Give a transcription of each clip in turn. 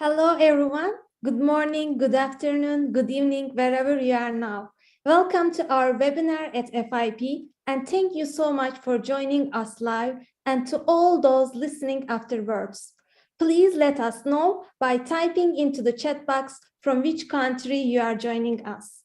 Hello, everyone. Good morning, good afternoon, good evening, wherever you are now. Welcome to our webinar at FIP, and thank you so much for joining us live and to all those listening afterwards. Please let us know by typing into the chat box from which country you are joining us.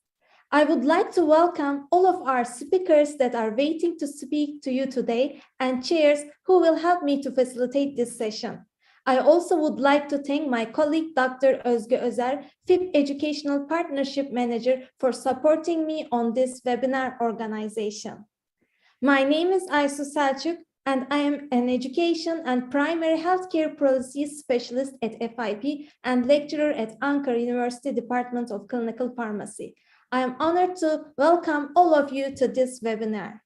I would like to welcome all of our speakers that are waiting to speak to you today and chairs who will help me to facilitate this session. I also would like to thank my colleague, Dr. Özge Özer, FIP Educational Partnership Manager, for supporting me on this webinar organization. My name is Aysu Selçuk, and I am an education and primary healthcare policy specialist at FIP and lecturer at Ankara University Department of Clinical Pharmacy. I am honored to welcome all of you to this webinar.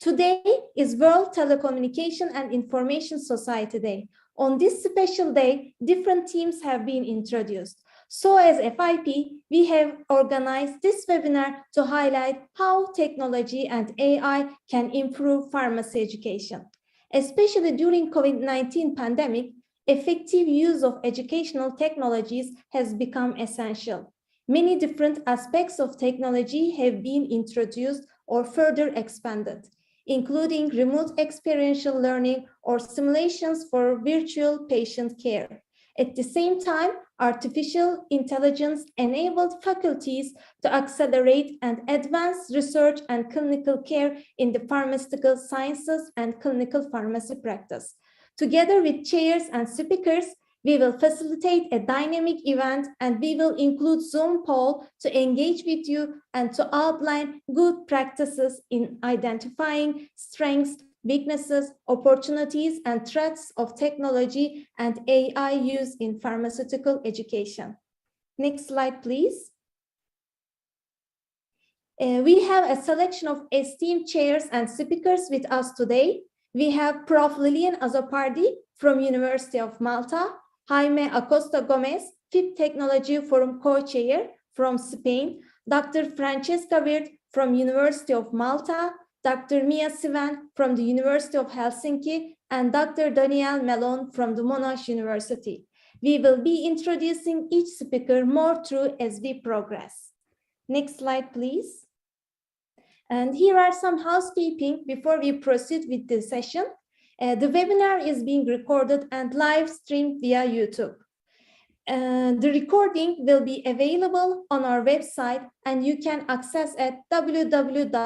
Today is World Telecommunication and Information Society Day. On this special day, different themes have been introduced. So as FIP, we have organized this webinar to highlight how technology and AI can improve pharmacy education. Especially during COVID-19 pandemic, effective use of educational technologies has become essential. Many different aspects of technology have been introduced or further expanded, including remote experiential learning or simulations for virtual patient care. At the same time, artificial intelligence enabled faculties to accelerate and advance research and clinical care in the pharmaceutical sciences and clinical pharmacy practice. Together with chairs and speakers, we will facilitate a dynamic event and we will include Zoom poll to engage with you and to outline good practices in identifying strengths, weaknesses, opportunities, and threats of technology and AI use in pharmaceutical education. Next slide, please. We have a selection of esteemed chairs and speakers with us today. We have Prof. Lilian Azopardi from University of Malta, Jaime Acosta Gomez, FIP Technology Forum Co-Chair from Spain, Dr. Francesca Wirth from University of Malta, Dr. Mia Sivan from the University of Helsinki, and Dr. Dan Malone from the Monash University. We will be introducing each speaker more through as we progress. Next slide, please. And here are some housekeeping before we proceed with the session. The webinar is being recorded and live streamed via YouTube. The recording will be available on our website and you can access at www.fip.org.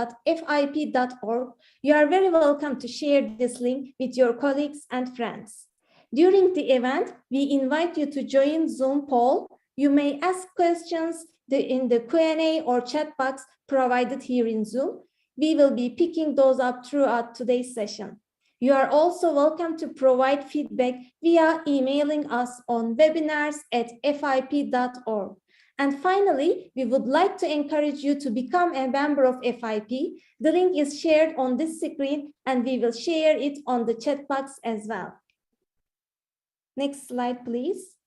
You are very welcome to share this link with your colleagues and friends. During the event, we invite you to join Zoom poll. You may ask questions in the Q&A or chat box provided here in Zoom. We will be picking those up throughout today's session. You are also welcome to provide feedback via emailing us on webinars@fip.org. And finally, we would like to encourage you to become a member of FIP. The link is shared on this screen and we will share it on the chat box as well. Next slide, please.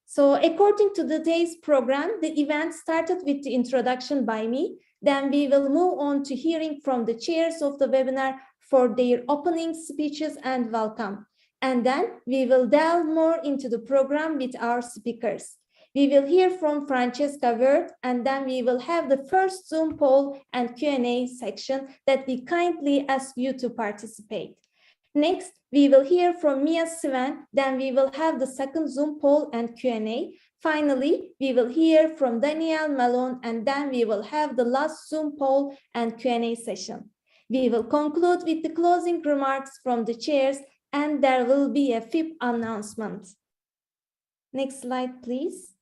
So according to today's program, the event started with the introduction by me. Then we will move on to hearing from the chairs of the webinar for their opening speeches and welcome. And then we will delve more into the program with our speakers. We will hear from Francesca Wirth, and then we will have the first Zoom poll and Q&A section that we kindly ask you to participate. Next, we will hear from Mia Sivan, then we will have the second Zoom poll and Q&A. Finally, we will hear from Dan Malone, and then we will have the last Zoom poll and Q&A session. We will conclude with the closing remarks from the chairs, and there will be a FIP announcement. Next slide, please.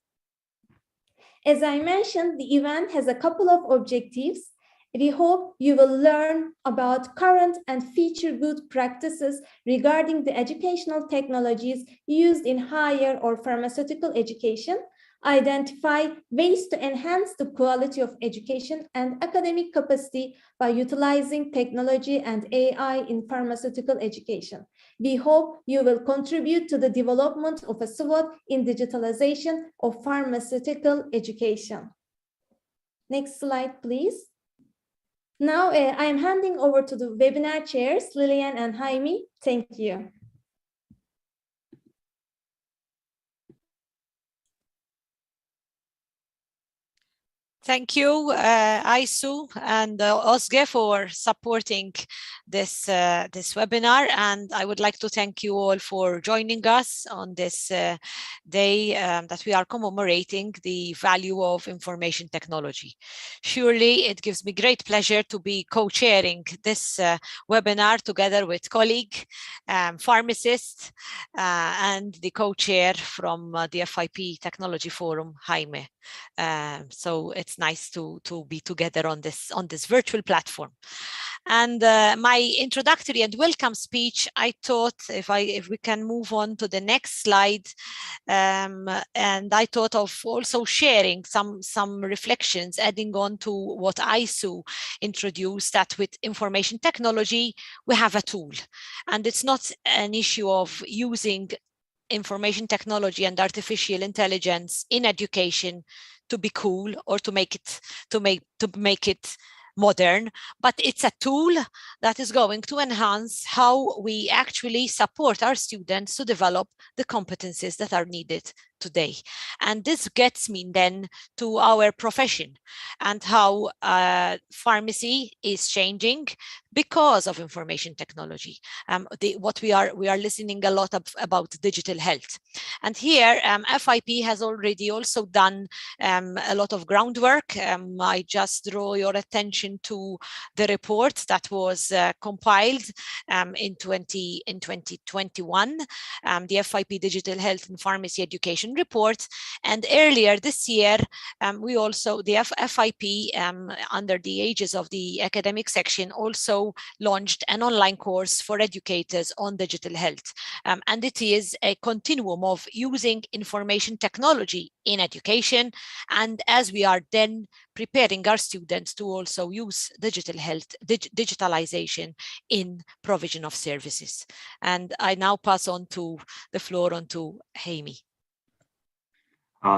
As I mentioned, the event has a couple of objectives. We hope you will learn about current and future good practices regarding the educational technologies used in higher or pharmaceutical education, identify ways to enhance the quality of education and academic capacity by utilizing technology and AI in pharmaceutical education. We hope you will contribute to the development of a SWOT in digitalization of pharmaceutical education. Next slide, please. Now I am handing over to the webinar chairs, Lilian and Jaime. Thank you. Thank you, Aisu and Osge, for supporting this webinar, and I would like to thank you all for joining us on this day that we are commemorating the value of information technology. Surely it gives me great pleasure to be co-chairing this webinar together with colleague, pharmacist, and the co-chair from the FIP Technology Forum, Jaime. So it's nice to be together on this virtual platform. And my introductory and welcome speech, I thought if we can move on to the next slide, and I thought of also sharing some reflections, adding on to what Aisu introduced, that with information technology we have a tool, and it's not an issue of using information technology and artificial intelligence in education to be cool or to make it modern, but it's a tool that is going to enhance how we actually support our students to develop the competencies that are needed today. And this gets me then to our profession and how pharmacy is changing because of information technology. What we are listening a lot about digital health, and here FIP has already also done a lot of groundwork. I just draw your attention to the report that was compiled in 2021, the FIP Digital Health and Pharmacy Education Report. And earlier this year, we also, the FIP, under the aegis of the academic section, also launched an online course for educators on digital health. And it is a continuum of using information technology in education, and as we are then preparing our students to also use digital health, digitalization in provision of services. And I now pass on to the floor on to Jaime.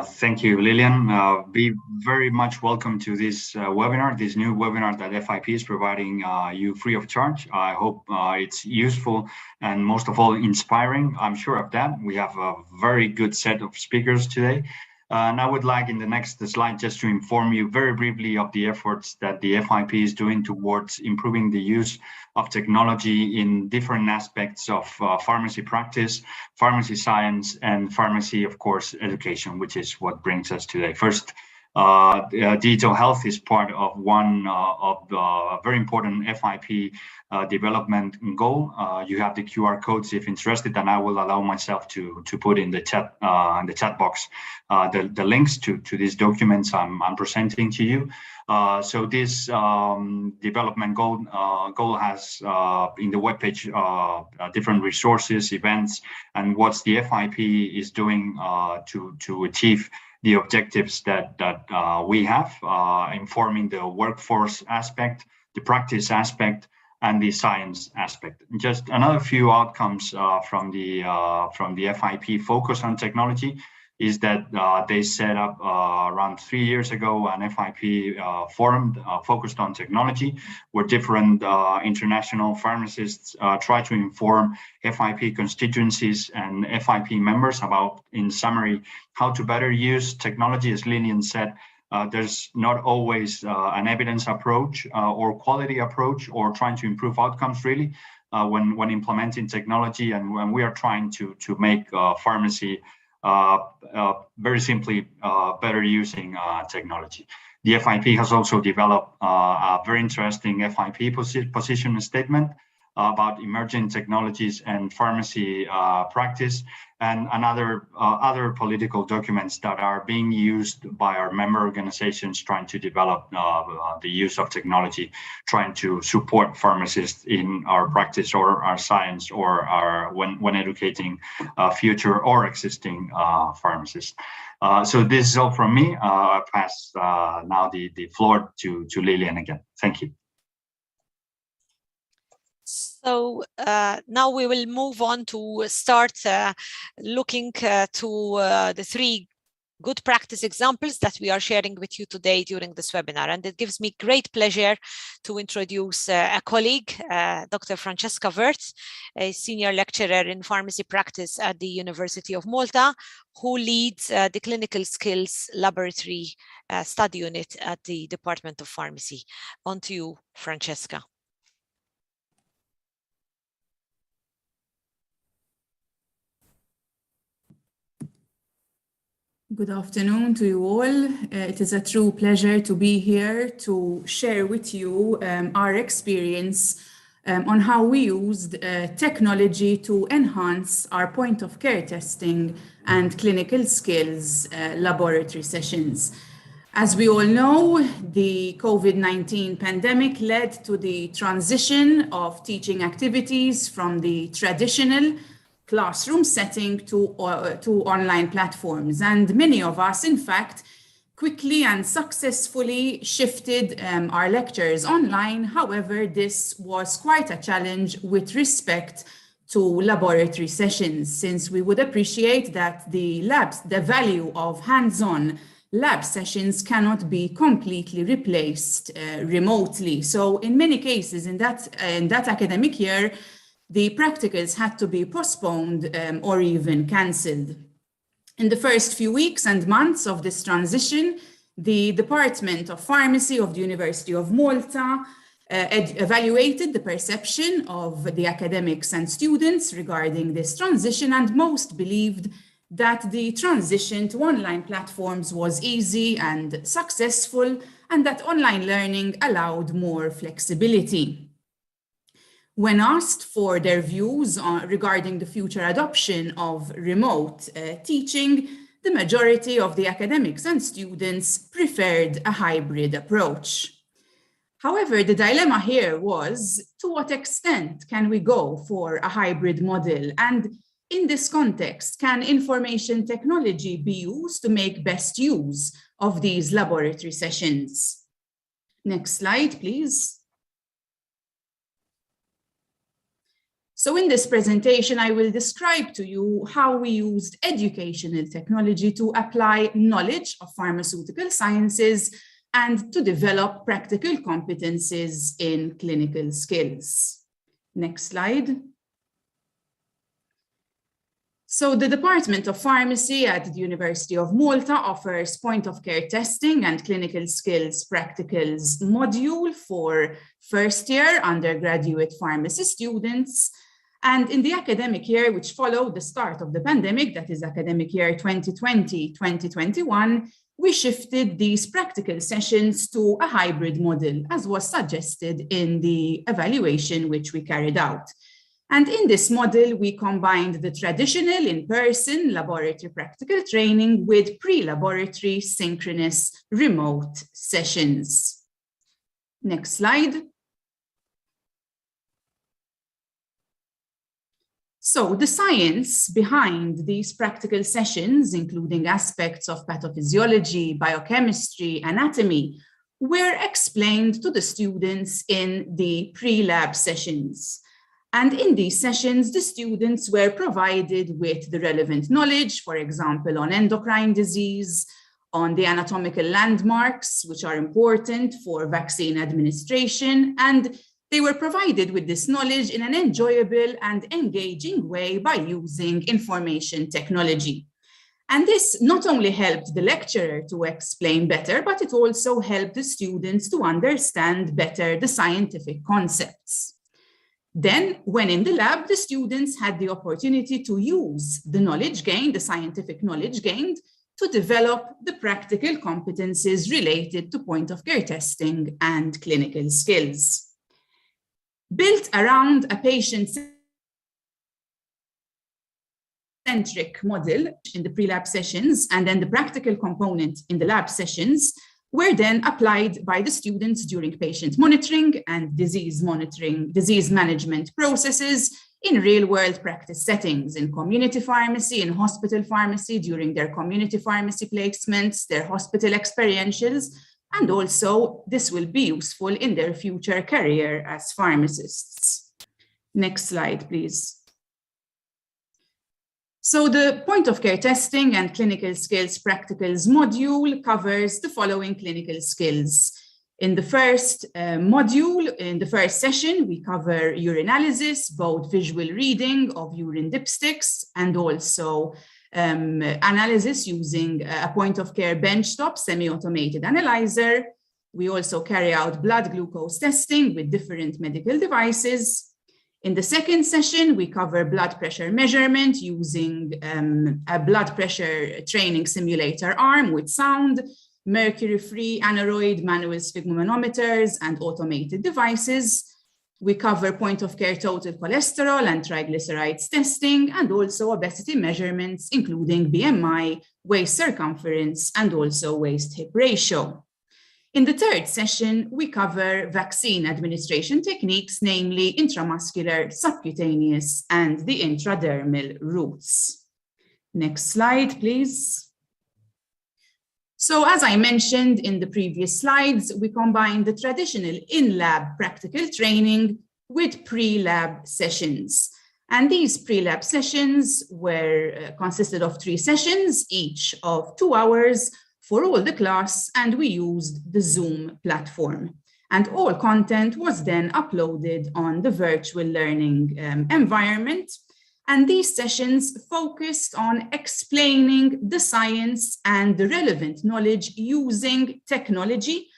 Thank you, Lillian. Be very much welcome to this webinar, this new webinar that FIP is providing you free of charge. I hope it's useful and most of all inspiring. I'm sure of that. We have a very good set of speakers today. And I would like in the next slide just to inform you very briefly of the efforts that the FIP is doing towards improving the use of technology in different aspects of pharmacy practice, pharmacy science, and pharmacy, of course, education, which is what brings us today. First, digital health is part of one of the very important FIP development goal. You have the QR codes if interested, and I will allow myself to put in the chat box the links to these documents I'm presenting to you. So this development goal has in the webpage different resources, events, and what the FIP is doing to achieve the objectives that we have, informing the workforce aspect, the practice aspect, and the science aspect. Just another few outcomes from the FIP focus on technology is that they set up around 3 years ago an FIP forum focused on technology, where different international pharmacists try to inform FIP constituencies and FIP members about, in summary, how to better use technology. As Lillian said, there's not always an evidence approach or quality approach or trying to improve outcomes really when implementing technology, and when we are trying to make pharmacy very simply better using technology. The FIP has also developed a very interesting FIP position statement about emerging technologies and pharmacy practice, and other political documents that are being used by our member organizations trying to develop the use of technology, trying to support pharmacists in our practice or our science or when educating future or existing pharmacists. So this is all from me. I pass now the floor to Lillian again. Thank you. So now we will move on to start looking to the three good practice examples that we are sharing with you today during this webinar. And it gives me great pleasure to introduce a colleague, Dr. Francesca Wirtz, a senior lecturer in pharmacy practice at the University of Malta, who leads the clinical skills laboratory study unit at the Department of Pharmacy. On to you, Francesca. Good afternoon to you all. It is a true pleasure to be here to share with you our experience on how we used technology to enhance our point of care testing and clinical skills laboratory sessions. As we all know, the COVID-19 pandemic led to the transition of teaching activities from the traditional classroom setting to online platforms. And many of us, in fact, quickly and successfully shifted our lectures online. However, this was quite a challenge with respect to laboratory sessions, since we would appreciate that the value of hands-on lab sessions cannot be completely replaced remotely. So in many cases in that academic year, the practicals had to be postponed or even cancelled. In the first few weeks and months of this transition, the Department of Pharmacy of the University of Malta evaluated the perception of the academics and students regarding this transition, and most believed that the transition to online platforms was easy and successful, and that online learning allowed more flexibility. When asked for their views regarding the future adoption of remote teaching, the majority of the academics and students preferred a hybrid approach. However, the dilemma here was, to what extent can we go for a hybrid model? And in this context, can information technology be used to make best use of these laboratory sessions? Next slide, please. So in this presentation, I will describe to you how we used educational technology to apply knowledge of pharmaceutical sciences and to develop practical competencies in clinical skills. Next slide. So the Department of Pharmacy at the University of Malta offers point of care testing and clinical skills practicals module for first year undergraduate pharmacy students. And in the academic year, which followed the start of the pandemic, that is academic year 2020-2021, we shifted these practical sessions to a hybrid model, as was suggested in the evaluation which we carried out. And in this model, we combined the traditional in-person laboratory practical training with pre-laboratory synchronous remote sessions. Next slide. So the science behind these practical sessions, including aspects of pathophysiology, biochemistry, anatomy, were explained to the students in the pre-lab sessions. And in these sessions, the students were provided with the relevant knowledge, for example, on endocrine disease, on the anatomical landmarks, which are important for vaccine administration, and they were provided with this knowledge in an enjoyable and engaging way by using information technology. And this not only helped the lecturer to explain better, but it also helped the students to understand better the scientific concepts. Then, when in the lab, the students had the opportunity to use the knowledge gained, the scientific knowledge gained, to develop the practical competencies related to point-of-care testing and clinical skills. Built around a patient-centric model in the pre-lab sessions, and then the practical component in the lab sessions were then applied by the students during patient monitoring and disease management processes in real-world practice settings, in community pharmacy, in hospital pharmacy, during their community pharmacy placements, their hospital experientials, and also this will be useful in their future career as pharmacists. Next slide, please. So the point of care testing and clinical skills practicals module covers the following clinical skills. In the first module, in the first session, we cover urinalysis, both visual reading of urine dipsticks and also analysis using a point of care benchtop semi-automated analyzer. We also carry out blood glucose testing with different medical devices. In the second session, we cover blood pressure measurement using a blood pressure training simulator arm with sound, mercury-free aneroid manual sphygmomanometers, and automated devices. We cover point-of-care total cholesterol and triglycerides testing, and also obesity measurements, including BMI, waist circumference, and also waist-hip ratio. In the third session, we cover vaccine administration techniques, namely intramuscular, subcutaneous, and the intradermal routes. Next slide, please. So as I mentioned in the previous slides, we combine the traditional in-lab practical training with pre-lab sessions. And these pre-lab sessions were consisted of 3 sessions, each of 2 hours for all the class, and we used the Zoom platform. And all content was then uploaded on the virtual learning environment. And these sessions focused on explaining the science and the relevant knowledge using technology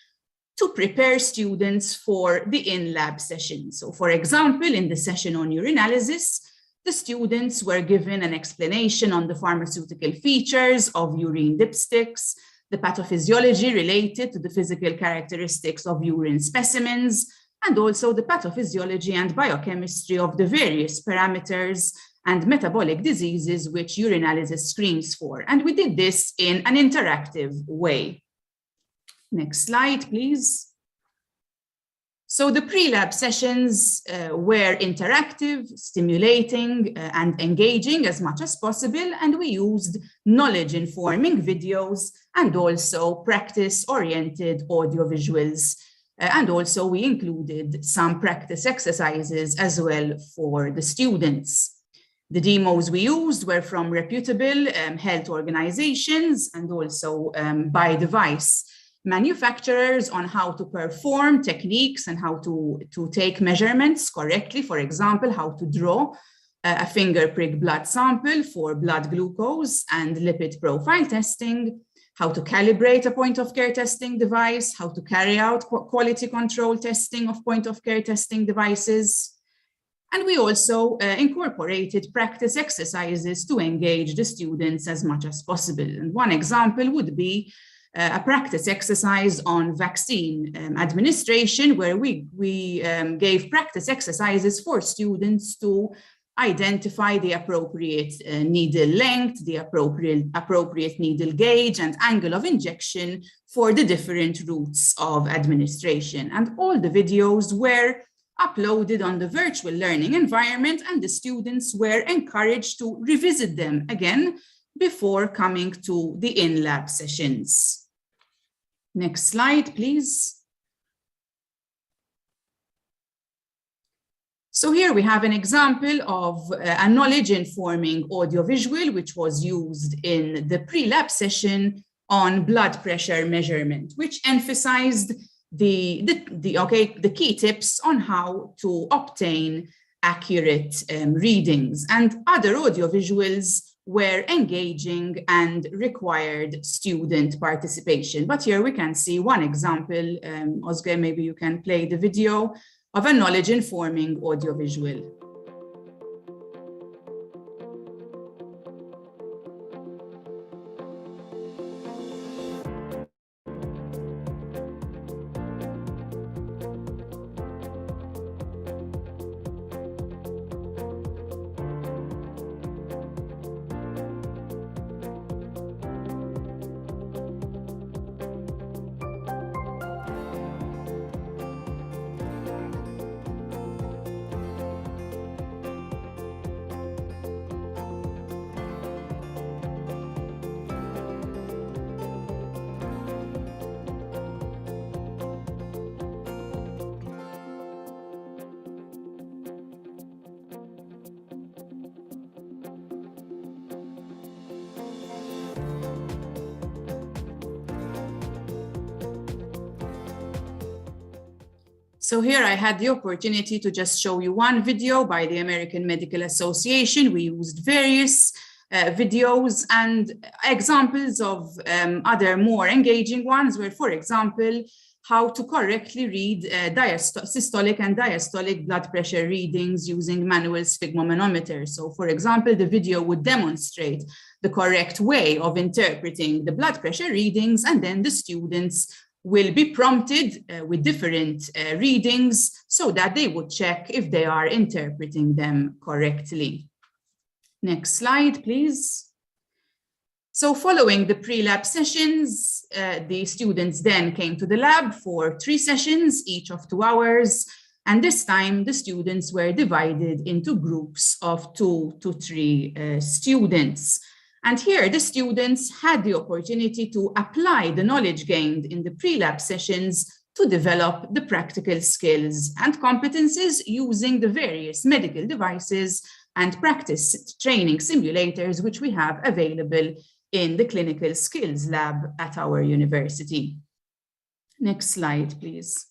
to prepare students for the in-lab session. So for example, in the session on urinalysis, the students were given an explanation on the pharmaceutical features of urine dipsticks, the pathophysiology related to the physical characteristics of urine specimens, and also the pathophysiology and biochemistry of the various parameters and metabolic diseases which urinalysis screens for. And we did this in an interactive way. Next slide, please. So the pre-lab sessions were interactive, stimulating, and engaging as much as possible, and we used knowledge-informing videos and also practice-oriented audiovisuals. And also we included some practice exercises as well for the students. The demos we used were from reputable health organizations and also by device manufacturers on how to perform techniques and how to take measurements correctly. For example, how to draw a finger prick blood sample for blood glucose and lipid profile testing, how to calibrate a point of care testing device, how to carry out quality control testing of point of care testing devices. And we also incorporated practice exercises to engage the students as much as possible. And one example would be a practice exercise on vaccine administration, where we gave practice exercises for students to identify the appropriate needle length, the appropriate needle gauge and angle of injection for the different routes of administration. And all the videos were uploaded on the virtual learning environment, and the students were encouraged to revisit them again before coming to the in-lab sessions. Next slide, please. So here we have an example of a knowledge-informing audiovisual, which was used in the pre-lab session on blood pressure measurement, which emphasized the key tips on how to obtain accurate readings. And other audiovisuals were engaging and required student participation. But here we can see one example. Oscar, maybe you can play the video of a knowledge-informing audiovisual. So here I had the opportunity to just show you one video by the American Medical Association. We used various videos and examples of other more engaging ones where, for example, how to correctly read systolic and diastolic blood pressure readings using manual sphygmomanometer. So for example, the video would demonstrate the correct way of interpreting the blood pressure readings, and then the students will be prompted with different readings so that they would check if they are interpreting them correctly. Next slide, please. So following the pre-lab sessions, the students then came to the lab for 3 sessions, each of 2 hours. And this time the students were divided into groups of 2 to 3 students. And here the students had the opportunity to apply the knowledge gained in the pre-lab sessions to develop the practical skills and competencies using the various medical devices and practice training simulators which we have available in the Clinical Skills Lab at our university. Next slide, please.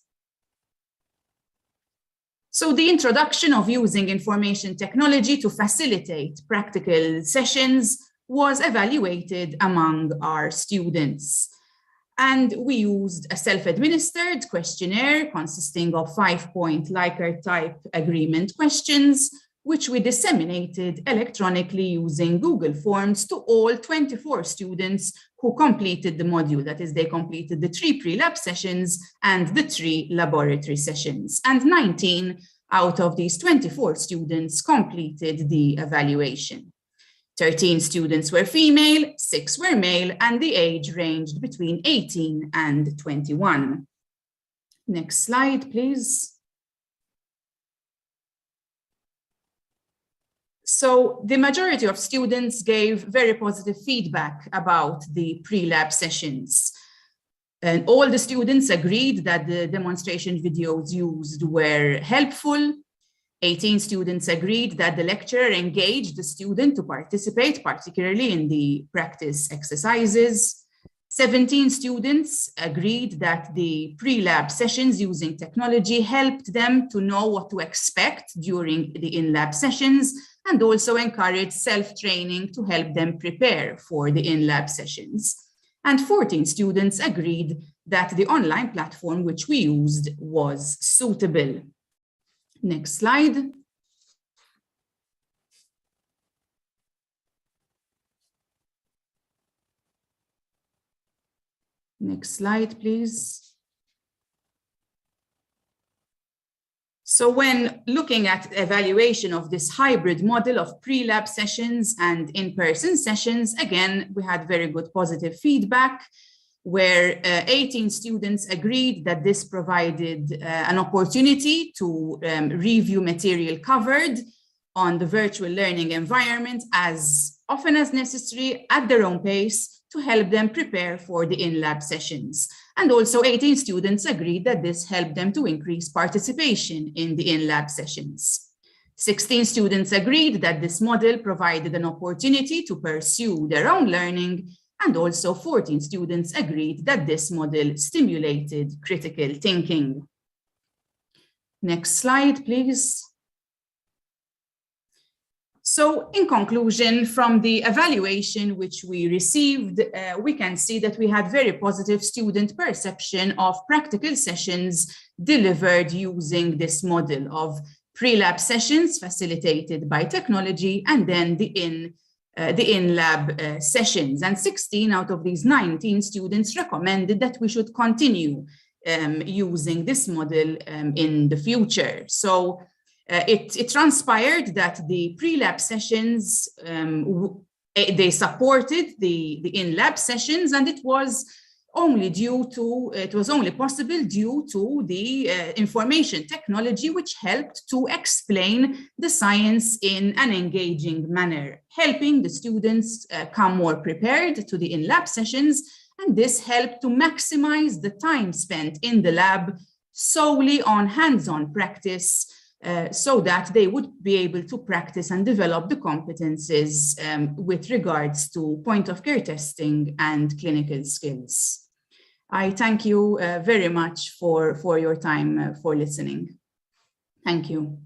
So the introduction of using information technology to facilitate practical sessions was evaluated among our students. And we used a self-administered questionnaire consisting of 5-point Likert type agreement questions, which we disseminated electronically using Google Forms to all 24 students who completed the module. That is, they completed the 3 pre-lab sessions and the 3 laboratory sessions. And 19 out of these 24 students completed the evaluation. 13 students were female, 6 were male, and the age ranged between 18 and 21. Next slide, please. So the majority of students gave very positive feedback about the pre-lab sessions. And all the students agreed that the demonstration videos used were helpful. 18 students agreed that the lecturer engaged the student to participate, particularly in the practice exercises. 17 students agreed that the pre-lab sessions using technology helped them to know what to expect during the in-lab sessions, and also encourage self-training to help them prepare for the in-lab sessions. And 14 students agreed that the online platform which we used was suitable. Next slide. Next slide, please. So when looking at evaluation of this hybrid model of pre-lab sessions and in-person sessions, again, we had very good positive feedback where 18 students agreed that this provided an opportunity to review material covered on the virtual learning environment as often as necessary at their own pace to help them prepare for the in-lab sessions. And also 18 students agreed that this helped them to increase participation in the in-lab sessions. 16 students agreed that this model provided an opportunity to pursue their own learning, and also 14 students agreed that this model stimulated critical thinking. Next slide, please. So in conclusion, from the evaluation which we received, we can see that we had very positive student perception of practical sessions delivered using this model of pre-lab sessions facilitated by technology, and then the in-lab sessions. And 16 out of these 19 students recommended that we should continue using this model in the future. So it transpired that the pre-lab sessions, they supported the in-lab sessions, and it was only possible due to the information technology, which helped to explain the science in an engaging manner, helping the students come more prepared to the in-lab sessions. And this helped to maximize the time spent in the lab solely on hands-on practice, so that they would be able to practice and develop the competencies with regards to point-of-care testing and clinical skills. I thank you very much for your time, for listening. Thank you.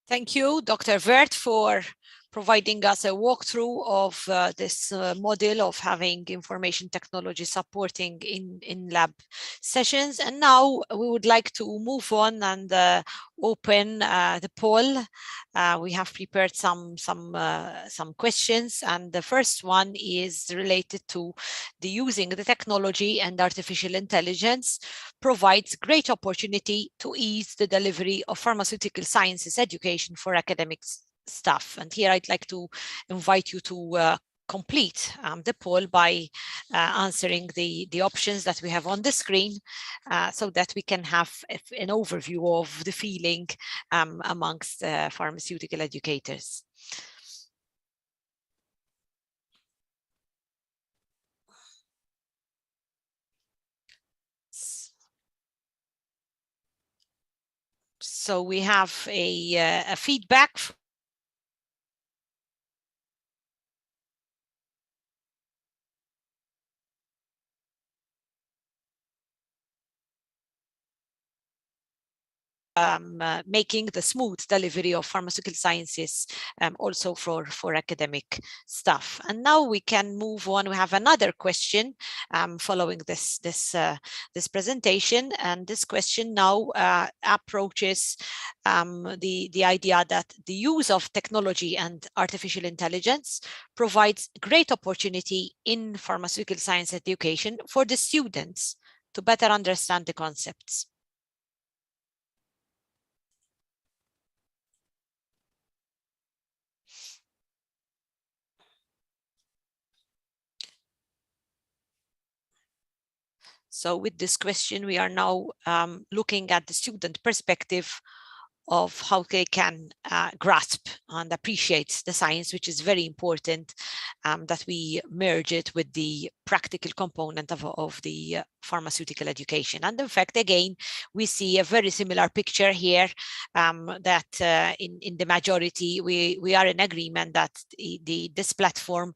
Thank you, Dr. Vert, for providing us a walkthrough of this model of having information technology supporting in lab sessions. And now we would like to move on and open the poll. We have prepared some questions, and the first one is related to the using the technology and artificial intelligence provides great opportunity to ease the delivery of pharmaceutical sciences education for academic staff. And here I'd like to invite you to complete the poll by answering the options that we have on the screen so that we can have an overview of the feeling amongst pharmaceutical educators. So we have a feedback making the smooth delivery of pharmaceutical sciences also for academic staff. And now we can move on. We have another question following this presentation, and this question now approaches the idea that the use of technology and artificial intelligence provides great opportunity in pharmaceutical science education for the students to better understand the concepts. So with this question, we are now looking at the student perspective of how they can grasp and appreciate the science, which is very important that we merge it with the practical component of the pharmaceutical education. And in fact, again, we see a very similar picture here that in the majority, we are in agreement that this platform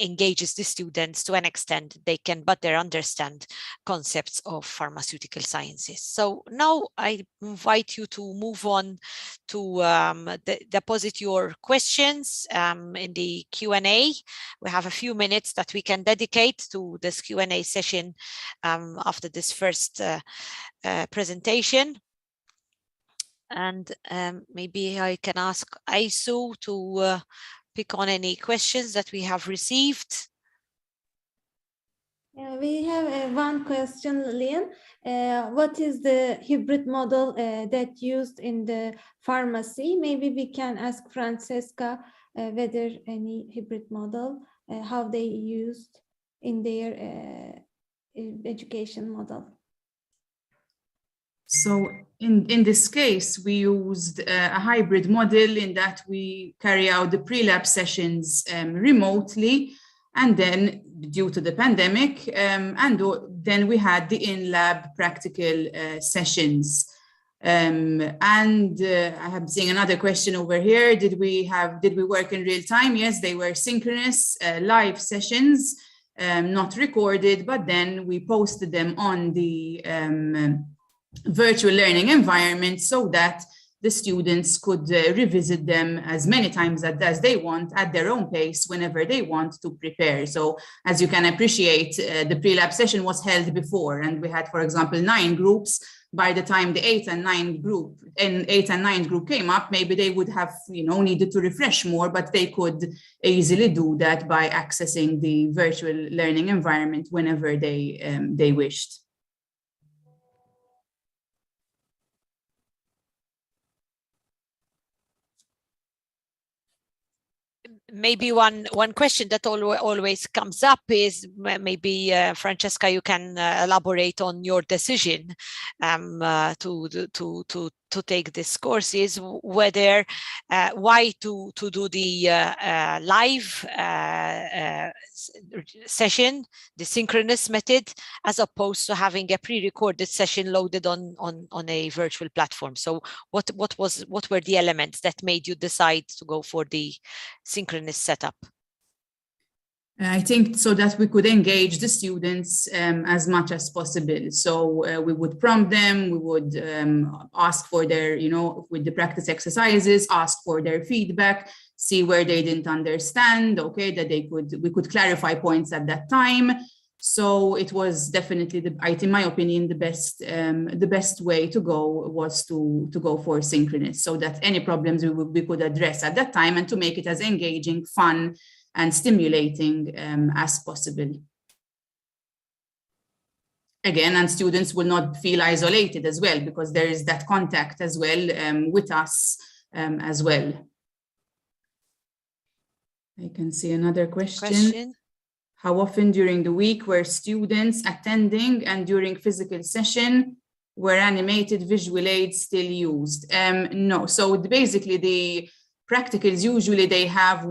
engages the students to an extent they can better understand concepts of pharmaceutical sciences. So now I invite you to move on to deposit your questions in the Q&A. We have a few minutes that we can dedicate to this Q&A session after this first presentation. And maybe I can ask Aisu to pick on any questions that we have received. We have one question, Lillian. What is the hybrid model that used in the pharmacy? Maybe we can ask Francesca whether any hybrid model, how they used in their education model. So in this case, we used a hybrid model in that we carry out the pre-lab sessions remotely, and then due to the pandemic, and then we had the in-lab practical sessions. And I have seen another question over here. Did we work in real time? Yes, they were synchronous live sessions, not recorded, but then we posted them on the virtual learning environment so that the students could revisit them as many times as they want at their own pace whenever they want to prepare. So as you can appreciate, the pre-lab session was held before, and we had, for example, 9 groups. By the time the 8th and 9th group came up, maybe they would have needed to refresh more, but they could easily do that by accessing the virtual learning environment whenever they wished. Maybe one question that always comes up is maybe Francesca, you can elaborate on your decision to take this course, is whether why to do the live session, the synchronous method, as opposed to having a pre-recorded session loaded on a virtual platform. So what were the elements that made you decide to go for the synchronous setup? I think so that we could engage the students as much as possible. So we would prompt them, we would ask for their, with the practice exercises, ask for their feedback, see where they didn't understand, okay, that we could clarify points at that time. So it was definitely, in my opinion, the best way to go was to go for synchronous, so that any problems we could address at that time, and to make it as engaging, fun, and stimulating as possible. Again, and students will not feel isolated as well, because there is that contact as well with us as well. I can see another question. How often during the week were students attending, and during physical session were animated visual aids still used? No, so basically the practicals, usually they have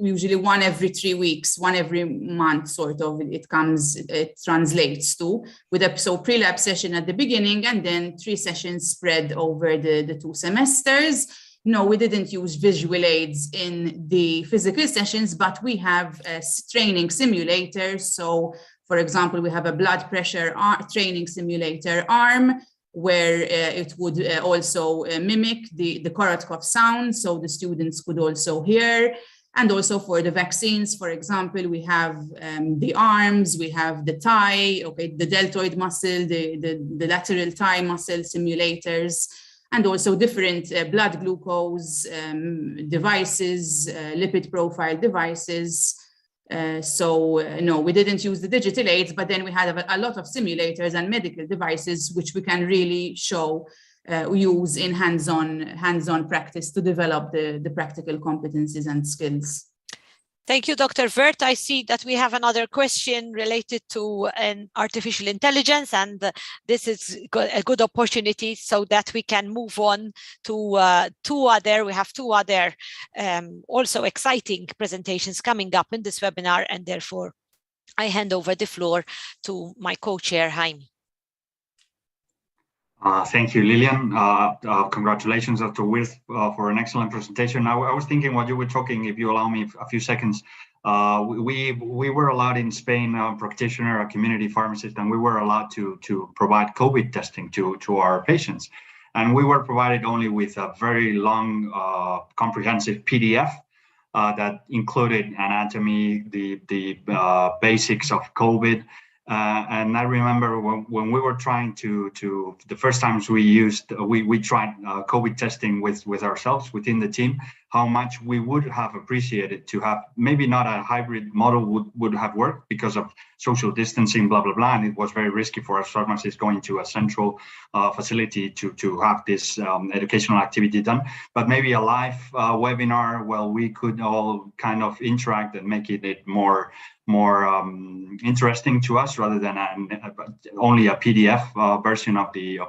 usually one every 3 weeks, one every month, sort of, it translates to, so pre-lab session at the beginning, and then 3 sessions spread over the 2 semesters. No, we didn't use visual aids in the physical sessions, but we have training simulators. So, for example, we have a blood pressure training simulator arm, where it would also mimic the Korotkov sound, so the students could also hear. And also for the vaccines, for example, we have the arms, we have the thigh, okay, the deltoid muscle, the lateral thigh muscle simulators, and also different blood glucose devices, lipid profile devices. No, we didn't use the digital aids, but then we had a lot of simulators and medical devices, which we can really use in hands-on practice to develop the practical competencies and skills. Thank you, Dr. Vert. I see that we have another question related to artificial intelligence, and this is a good opportunity so that we can move on to we have two other also exciting presentations coming up in this webinar, and therefore I hand over the floor to my co-chair, Jaime. Thank you, Lillian. Congratulations, Dr. Wirth, for an excellent presentation. I was thinking while you were talking, if you allow me a few seconds, we were allowed in Spain, a practitioner, a community pharmacist, and we were allowed to provide COVID testing to our patients. And we were provided only with a very long, comprehensive PDF that included anatomy, the basics of COVID. And I remember when we were trying to the first times we tried COVID testing with ourselves within the team, how much we would have appreciated to have, maybe not a hybrid model would have worked because of social distancing, blah, blah, blah. And it was very risky for us pharmacists going to a central facility to have this educational activity done. But maybe a live webinar, well, we could all kind of interact and make it more interesting to us, rather than only a PDF version of the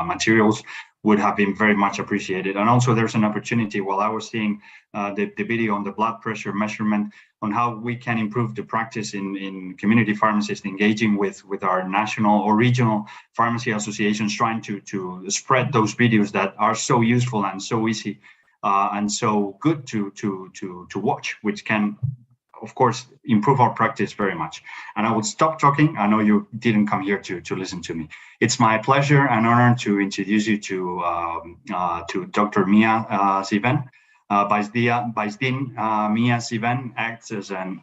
materials would have been very much appreciated. And also there's an opportunity, while I was seeing the video on the blood pressure measurement, on how we can improve the practice in community pharmacists engaging with our national or regional pharmacy associations, trying to spread those videos that are so useful and so easy and so good to watch, which can, of course, improve our practice very much. And I will stop talking. I know you didn't come here to listen to me. It's my pleasure and honor to introduce you to Dr. Mia Siven. By Mia Siven acts as an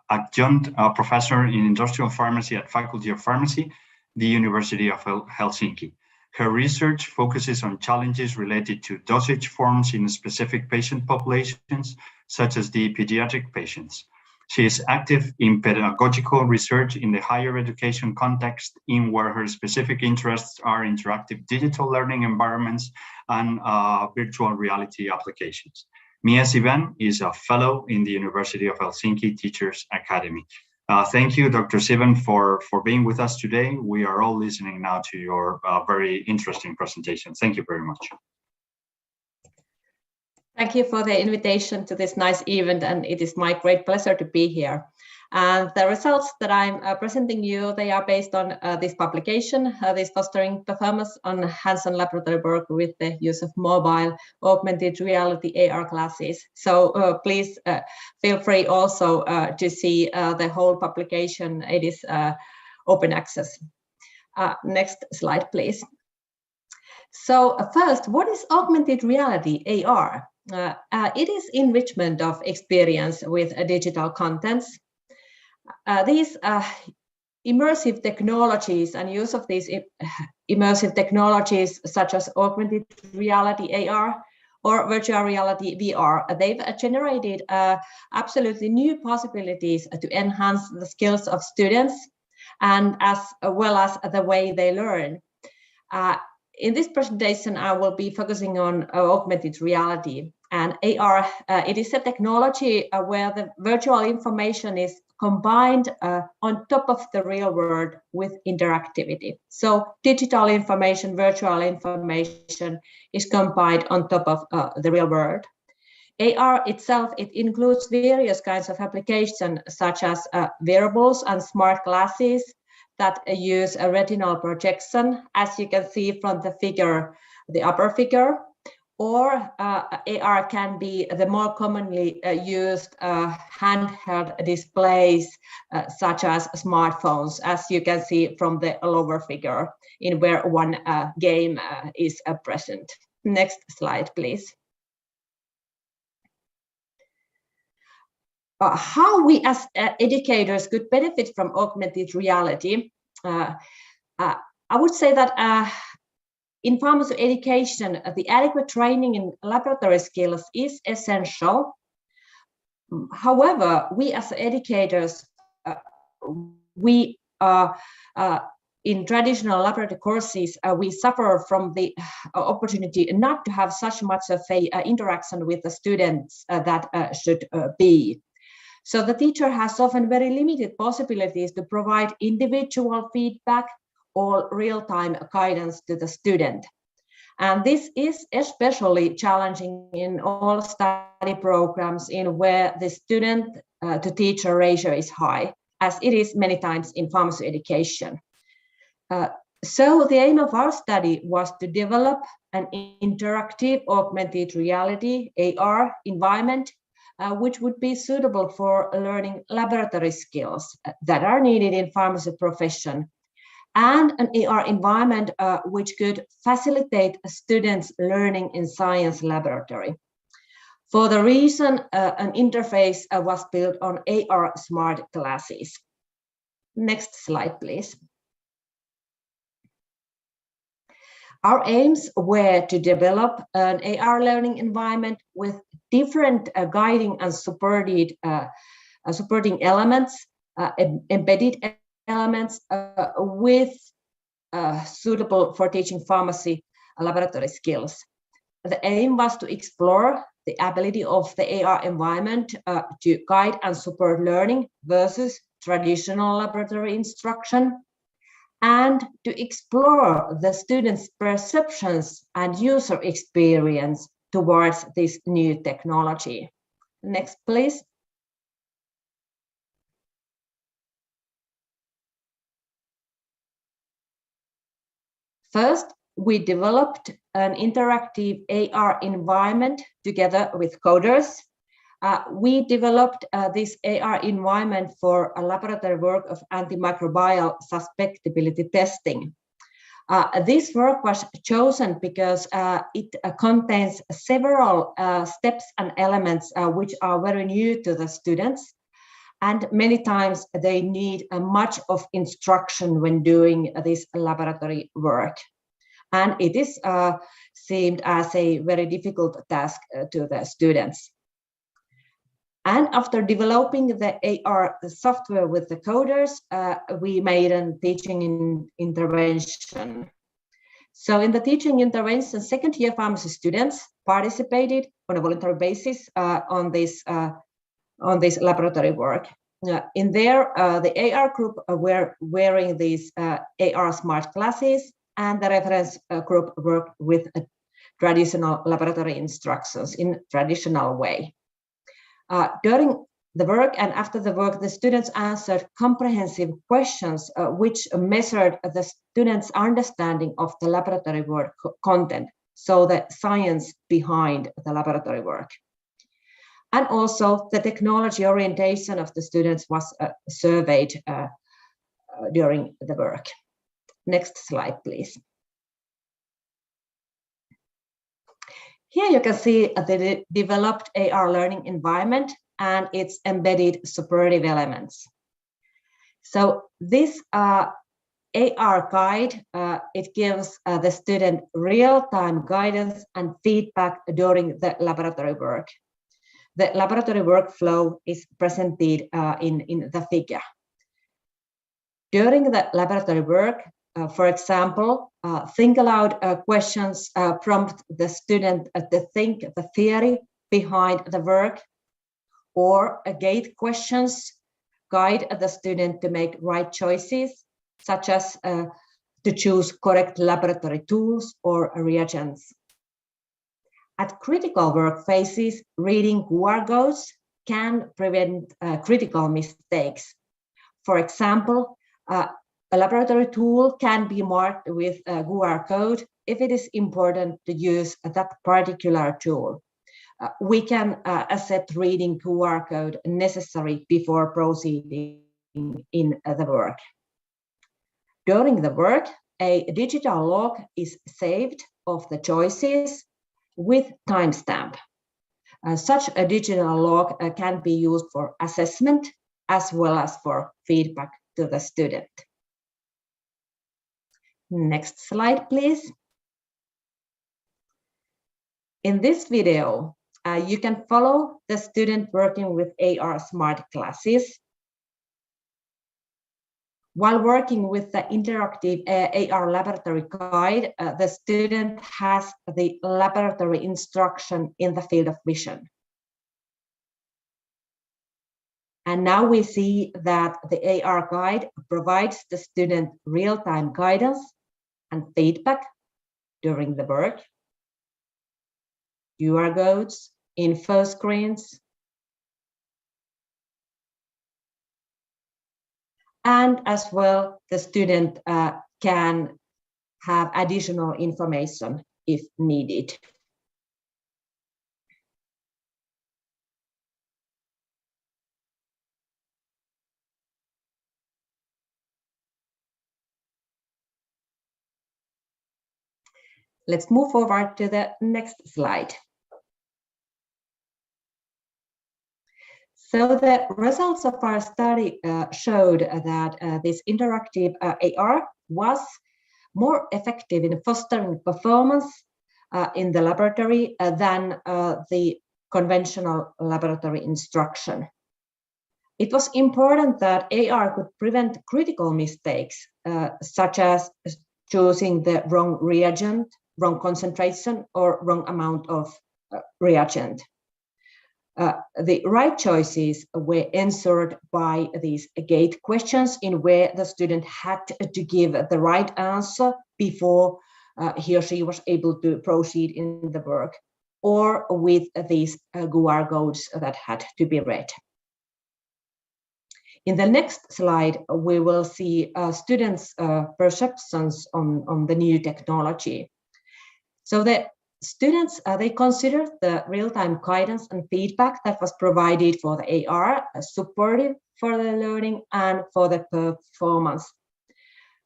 adjunct professor in industrial pharmacy at Faculty of Pharmacy, the University of Helsinki. Her research focuses on challenges related to dosage forms in specific patient populations, such as the pediatric patients. She is active in pedagogical research in the higher education context, in where her specific interests are interactive digital learning environments and virtual reality applications. Mia Siven is a fellow in the University of Helsinki Teachers Academy. Thank you, Dr. Siven, for being with us today. We are all listening now to your very interesting presentation. Thank you very much. Thank you for the invitation to this nice event, and it is my great pleasure to be here. And the results that I'm presenting you, they are based on this publication, this fostering performance on hands-on laboratory work with the use of mobile augmented reality AR classes. So please feel free also to see the whole publication. It is open access. Next slide, please. So first, what is augmented reality, AR? It is enrichment of experience with digital contents. These immersive technologies and use of these immersive technologies such as augmented reality, AR, or virtual reality, VR, they've generated absolutely new possibilities to enhance the skills of students and as well as the way they learn. In this presentation, I will be focusing on augmented reality. And AR, it is a technology where the virtual information is combined on top of the real world with interactivity. So digital information, virtual information is combined on top of the real world. AR itself, it includes various kinds of applications such as wearables and smart glasses that use a retinal projection, as you can see from the figure, the upper figure, or AR can be the more commonly used handheld displays such as smartphones, as you can see from the lower figure in where one game is present. Next slide, please. How we as educators could benefit from augmented reality. I would say that in pharmaceutical education, the adequate training in laboratory skills is essential. However, we as educators, in traditional laboratory courses, we suffer from the opportunity not to have such much of a interaction with the students that should be. So the teacher has often very limited possibilities to provide individual feedback or real-time guidance to the student. And this is especially challenging in all study programs in where the student to teacher ratio is high, as it is many times in pharmaceutical education. So the aim of our study was to develop an interactive augmented reality, AR, environment which would be suitable for learning laboratory skills that are needed in pharmacy profession, and an AR environment which could facilitate students' learning in science laboratory. For the reason, an interface was built on AR smart glasses. Next slide, please. Our aims were to develop an AR learning environment with different guiding and supporting elements, embedded elements with suitable for teaching pharmacy laboratory skills. The aim was to explore the ability of the AR environment to guide and support learning versus traditional laboratory instruction, and to explore the students' perceptions and user experience towards this new technology. Next, please. First, we developed an interactive AR environment together with coders. We developed this AR environment for a laboratory work of antimicrobial susceptibility testing. This work was chosen because it contains several steps and elements which are very new to the students, and many times they need much of instruction when doing this laboratory work. And it is seemed as a very difficult task to the students. And after developing the AR software with the coders, we made a teaching intervention. So in the teaching intervention, second-year pharmacy students participated on a voluntary basis on this laboratory work. In there, the AR group were wearing these AR smart glasses, and the reference group worked with traditional laboratory instructions in traditional way. During the work, and after the work, the students answered comprehensive questions which measured the students' understanding of the laboratory work content, so the science behind the laboratory work. And also the technology orientation of the students was surveyed during the work. Next slide, please. Here you can see the developed AR learning environment and its embedded supportive elements. So this AR guide, it gives the student real-time guidance and feedback during the laboratory work. The laboratory workflow is presented in the figure. During the laboratory work, for example, think aloud questions prompt the student to think the theory behind the work, or gate questions guide the student to make right choices, such as to choose correct laboratory tools or reagents. At critical work phases, reading QR codes can prevent critical mistakes. For example, a laboratory tool can be marked with a QR code if it is important to use that particular tool. We can accept reading QR code necessary before proceeding in the work. During the work, a digital log is saved of the choices with timestamp. Such a digital log can be used for assessment as well as for feedback to the student. Next slide, please. In this video, you can follow the student working with AR smart glasses. While working with the interactive AR laboratory guide, the student has the laboratory instruction in the field of vision. And now we see that the AR guide provides the student real-time guidance and feedback during the work. QR codes, info screens, and as well, the student can have additional information if needed. Let's move forward to the next slide. So the results of our study showed that this interactive AR was more effective in fostering performance in the laboratory than the conventional laboratory instruction. It was important that AR could prevent critical mistakes, such as choosing the wrong reagent, wrong concentration, or wrong amount of reagent. The right choices were answered by these gate questions, in where the student had to give the right answer before he or she was able to proceed in the work, or with these QR codes that had to be read. In the next slide, we will see students' perceptions on the new technology. So the students, they considered the real-time guidance and feedback that was provided for the AR supportive for the learning and for the performance.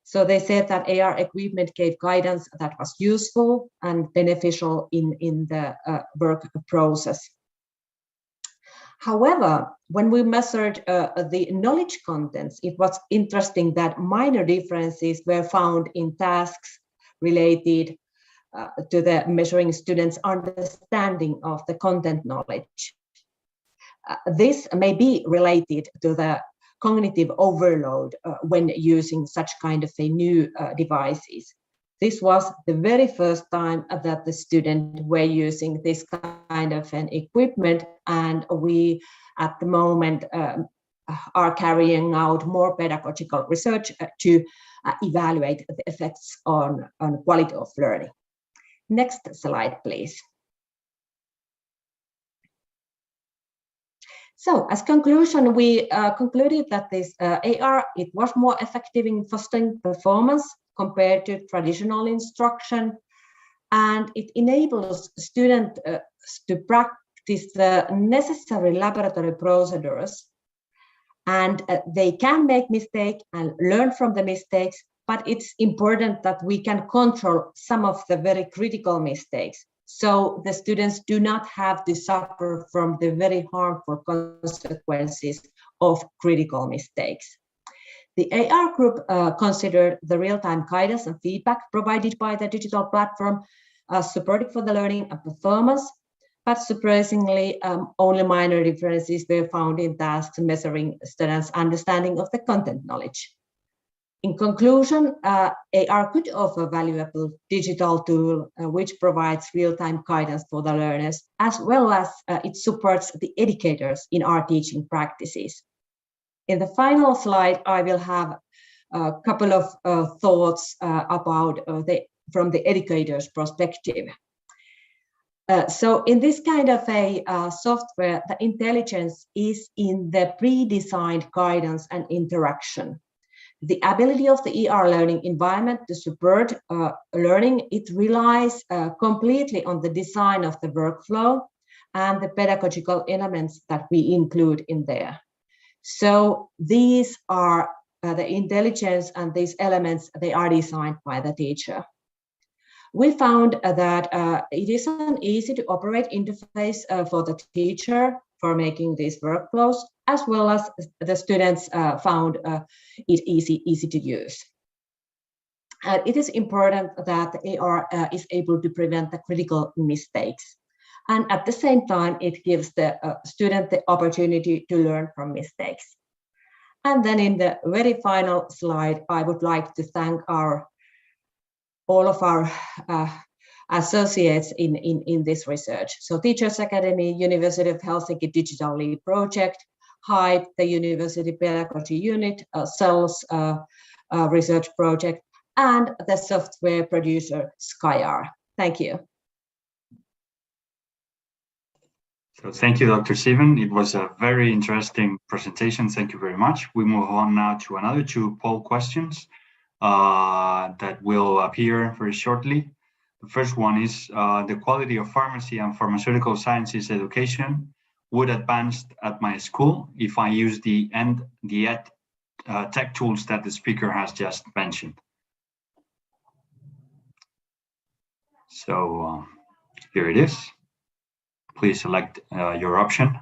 So they said that AR equipment gave guidance that was useful and beneficial in the work process. However, when we measured the knowledge contents, it was interesting that minor differences were found in tasks related to the measuring students' understanding of the content knowledge. This may be related to the cognitive overload when using such kind of a new devices. This was the very first time that the students were using this kind of an equipment, and we at the moment are carrying out more pedagogical research to evaluate the effects on quality of learning. Next slide, please. So as conclusion, we concluded that this AR, it was more effective in fostering performance compared to traditional instruction, and it enables students to practice the necessary laboratory procedures, and they can make mistakes and learn from the mistakes, but it's important that we can control some of the very critical mistakes, so the students do not have to suffer from the very harmful consequences of critical mistakes. The AR group considered the real-time guidance and feedback provided by the digital platform supportive for the learning and performance, but surprisingly, only minor differences were found in tasks measuring students' understanding of the content knowledge. In conclusion, AR could offer valuable digital tool which provides real-time guidance for the learners, as well as it supports the educators in our teaching practices. In the final slide, I will have a couple of thoughts about from the educator's perspective. So in this kind of a software, the intelligence is in the pre-designed guidance and interaction. The ability of the ER learning environment to support learning, it relies completely on the design of the workflow and the pedagogical elements that we include in there. So these are the intelligence, and these elements, they are designed by the teacher. We found that it is an easy to operate interface for the teacher for making these workflows, as well as the students found it easy to use. And it is important that the AR is able to prevent the critical mistakes. And at the same time, it gives the student the opportunity to learn from mistakes. And then in the very final slide, I would like to thank all of our associates in this research. So Teachers Academy, University of Helsinki Digital Lead Project, HYPE, the University Pedagogy Unit, CELS Research Project, and the software producer Skyar. Thank you. So thank you, Dr. Sivan. It was a very interesting presentation. Thank you very much. We move on now to another two poll questions that will appear very shortly. The first one is the quality of pharmacy and pharmaceutical sciences education would advance at my school if I use the tech tools that the speaker has just mentioned. So here it is. Please select your option.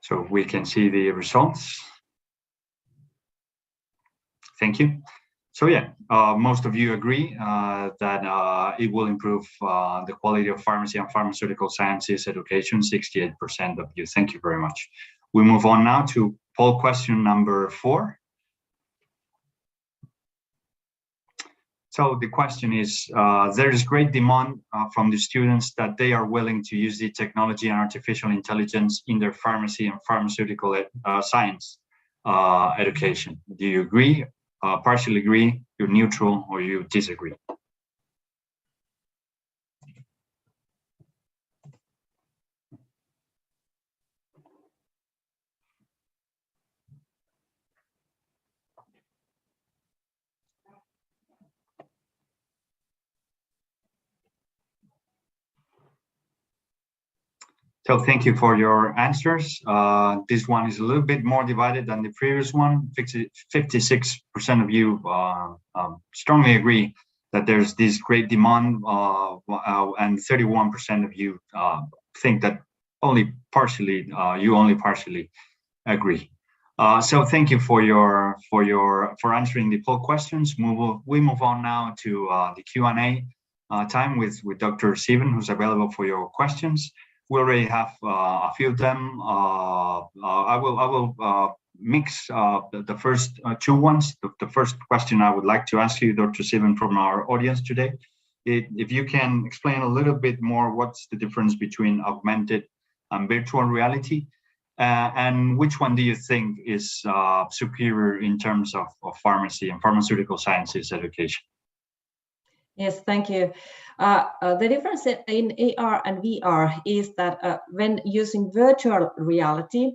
So we can see the results. Thank you. So yeah, most of you agree that it will improve the quality of pharmacy and pharmaceutical sciences education, 68% of you. Thank you very much. We move on now to poll question number 4. So the question is, there is great demand from the students that they are willing to use the technology and artificial intelligence in their pharmacy and pharmaceutical science education. Do you agree, partially agree, you're neutral, or you disagree? So thank you for your answers. This one is a little bit more divided than the previous one. 56% of you strongly agree that there's this great demand, and 31% of you think that only partially, you only partially agree. So thank you for answering the poll questions. We move on now to the Q&A time with Dr. Sivan, who's available for your questions. We already have a few of them. I will mix the first two ones. The first question I would like to ask you, Dr. Sivan, from our audience today, if you can explain a little bit more what's the difference between augmented and virtual reality, and which one do you think is superior in terms of pharmacy and pharmaceutical sciences education? Yes, thank you. The difference in AR and VR is that when using virtual reality,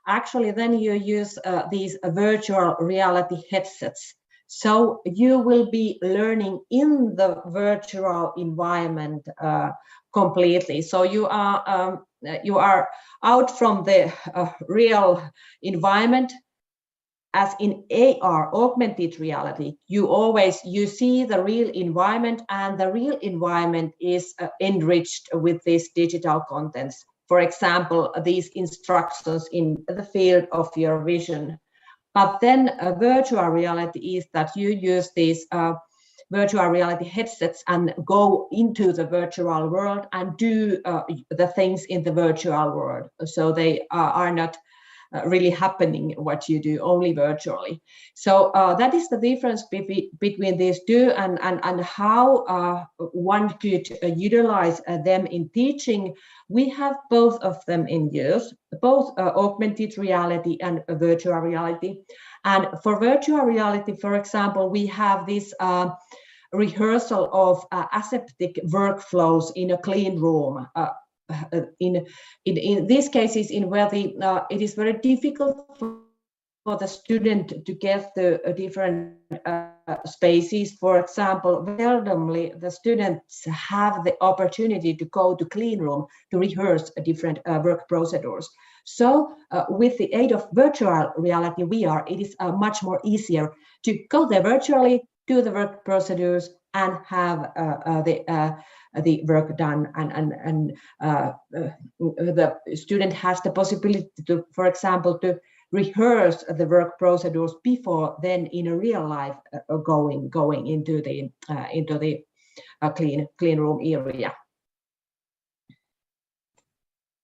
actually then you use these virtual reality headsets. So you will be learning in the virtual environment completely. So you are out from the real environment. As in AR, augmented reality, you see the real environment, and the real environment is enriched with these digital contents. For example, these instructions in the field of your vision. But then virtual reality is that you use these virtual reality headsets and go into the virtual world and do the things in the virtual world. So they are not really happening what you do, only virtually. So that is the difference between these two, and how one could utilize them in teaching. We have both of them in use, both augmented reality and virtual reality. And for virtual reality, for example, we have this rehearsal of aseptic workflows in a clean room. In these cases, in where it is very difficult for the student to get the different spaces. For example, randomly the students have the opportunity to go to clean room to rehearse different work procedures. So with the aid of virtual reality VR, it is much more easier to go there virtually, do the work procedures, and have the work done, and the student has the possibility to, for example, to rehearse the work procedures before then in a real life going into the clean room area.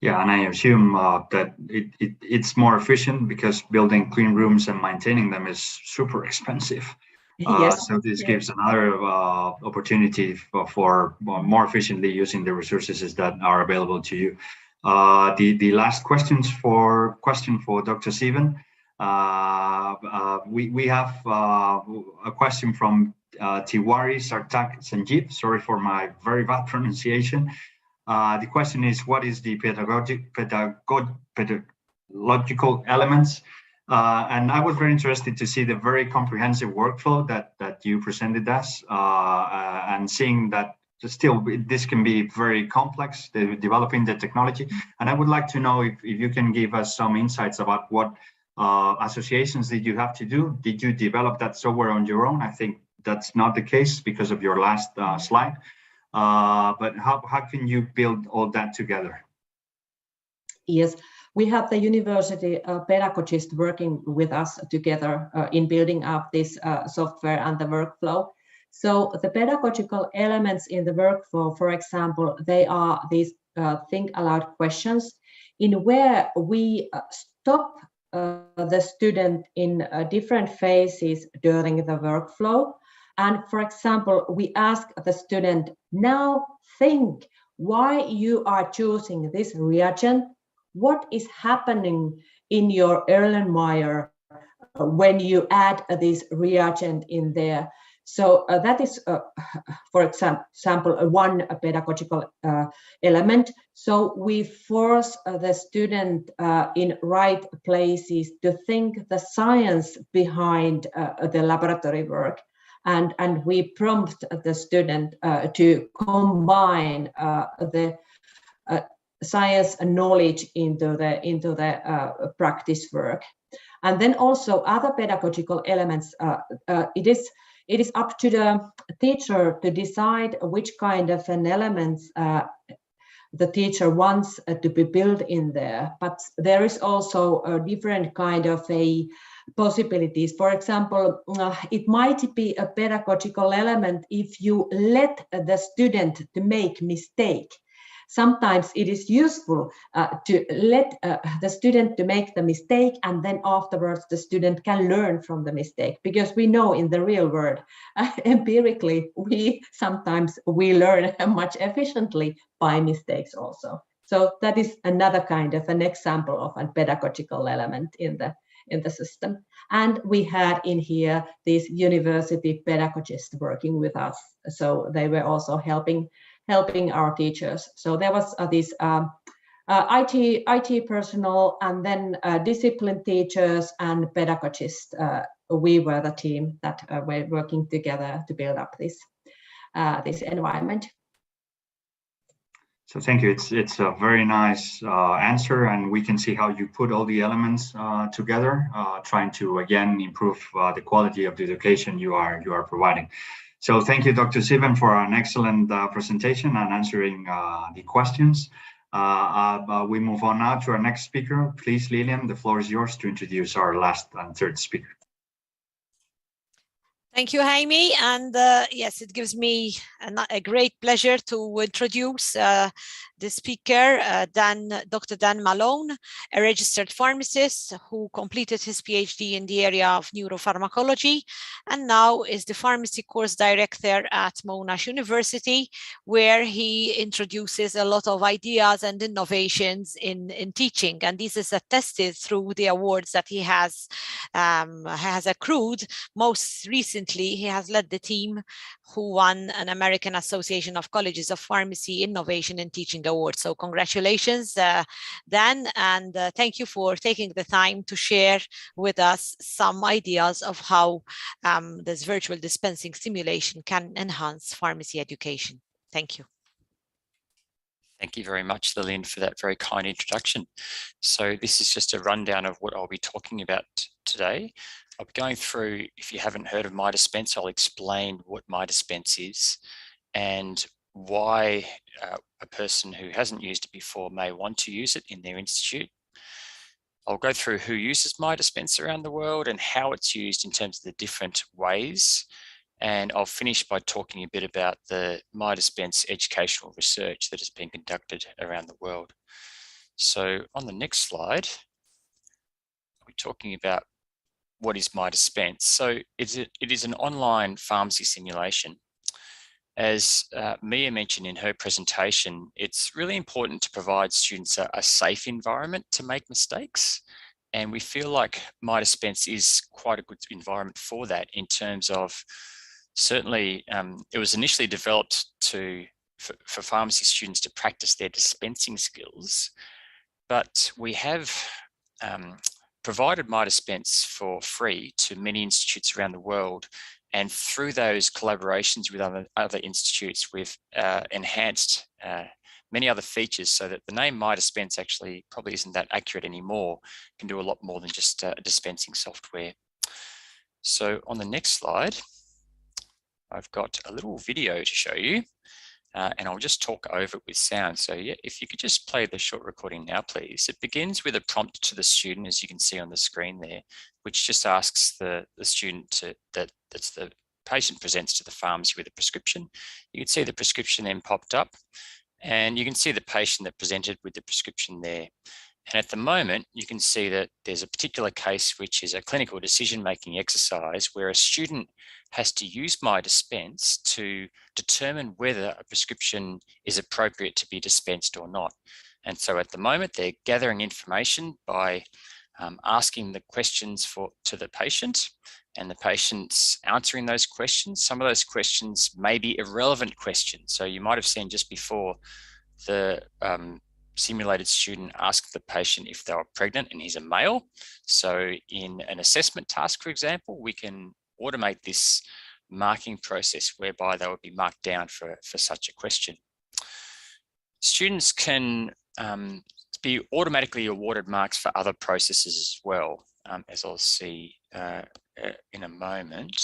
Yeah, and I assume that it's more efficient because building clean rooms and maintaining them is super expensive. Yes. So this gives another opportunity for more efficiently using the resources that are available to you. The last question for Dr. Sivan. We have a question from Tiwari Sartak Sanjeev. Sorry for my very bad pronunciation. The question is, what is the pedagogical elements? And I was very interested to see the very comprehensive workflow that you presented us, and seeing that still this can be very complex, developing the technology. And I would like to know if you can give us some insights about what associations did you have to do? Did you develop that software on your own? I think that's not the case because of your last slide. But how can you build all that together? Yes. We have the university pedagogists working with us together in building up this software and the workflow. So the pedagogical elements in the workflow, for example, they are these think aloud questions in where we stop the student in different phases during the workflow. And for example, we ask the student, now think why you are choosing this reagent. What is happening in your Erlenmeyer when you add this reagent in there? So that is, for example, one pedagogical element. So we force the student in right places to think the science behind the laboratory work. And we prompt the student to combine the science and knowledge into the practice work. And then also other pedagogical elements, it is up to the teacher to decide which kind of an elements the teacher wants to be built in there. But there is also a different kind of a possibilities. For example, it might be a pedagogical element if you let the student to make mistake. sometimes it is useful to let the student to make the mistake, and then afterwards the student can learn from the mistake, because we know in the real world, empirically, we learn much efficiently by mistakes also. So that is another kind of an example of a pedagogical element in the system. And we had in here these university pedagogists working with us. So they were also helping our teachers. So there was this IT personnel, and then discipline teachers and pedagogists. We were the team that were working together to build up this environment. So thank you. It's a very nice answer, and we can see how you put all the elements together, trying to again improve the quality of the education you are providing. So thank you, Dr. Sivan, for an excellent presentation and answering the questions. We move on now to our next speaker. Please, Lilian, the floor is yours to introduce our last and third speaker. Thank you, Jaime. And yes, it gives me a great pleasure to introduce the speaker, Dr. Dan Malone, a registered pharmacist who completed his PhD in the area of neuropharmacology and now is the pharmacy course director at Monash University, where he introduces a lot of ideas and innovations in teaching. And this is attested through the awards that he has accrued. Most recently, he has led the team who won an American Association of Colleges of Pharmacy Innovation and Teaching Award. So congratulations, Dan, and thank you for taking the time to share with us some ideas of how this virtual dispensing simulation can enhance pharmacy education. Thank you. Thank you very much, Lillian, for that very kind introduction. So this is just a rundown of what I'll be talking about today. I'll be going through, if you haven't heard of MyDispense, I'll explain what MyDispense is and why a person who hasn't used it before may want to use it in their institute. I'll go through who uses MyDispense around the world and how it's used in terms of the different ways. And I'll finish by talking a bit about the MyDispense educational research that has been conducted around the world. So on the next slide, we're talking about what is MyDispense. So it is an online pharmacy simulation. As Mia mentioned in her presentation, it's really important to provide students a safe environment to make mistakes. And we feel like MyDispense is quite a good environment for that, in terms of certainly it was initially developed for pharmacy students to practice their dispensing skills, but we have provided MyDispense for free to many institutes around the world. And through those collaborations with other institutes, we've enhanced many other features so that the name MyDispense actually probably isn't that accurate anymore. It can do a lot more than just dispensing software. So on the next slide, I've got a little video to show you, and I'll just talk over it with sound. So yeah, if you could just play the short recording now, please. It begins with a prompt to the student, as you can see on the screen there, which just asks the student that's the patient presents to the pharmacy with a prescription. You can see the prescription then popped up, and you can see the patient that presented with the prescription there. And at the moment, you can see that there's a particular case, which is a clinical decision-making exercise where a student has to use MyDispense to determine whether a prescription is appropriate to be dispensed or not. And so at the moment, they're gathering information by asking the questions to the patient, and the patient's answering those questions. Some of those questions may be irrelevant questions. So you might have seen just before the simulated student asked the patient if they were pregnant, and he's a male. So in an assessment task, for example, we can automate this marking process whereby they would be marked down for such a question. Students can be automatically awarded marks for other processes as well, as I'll see in a moment.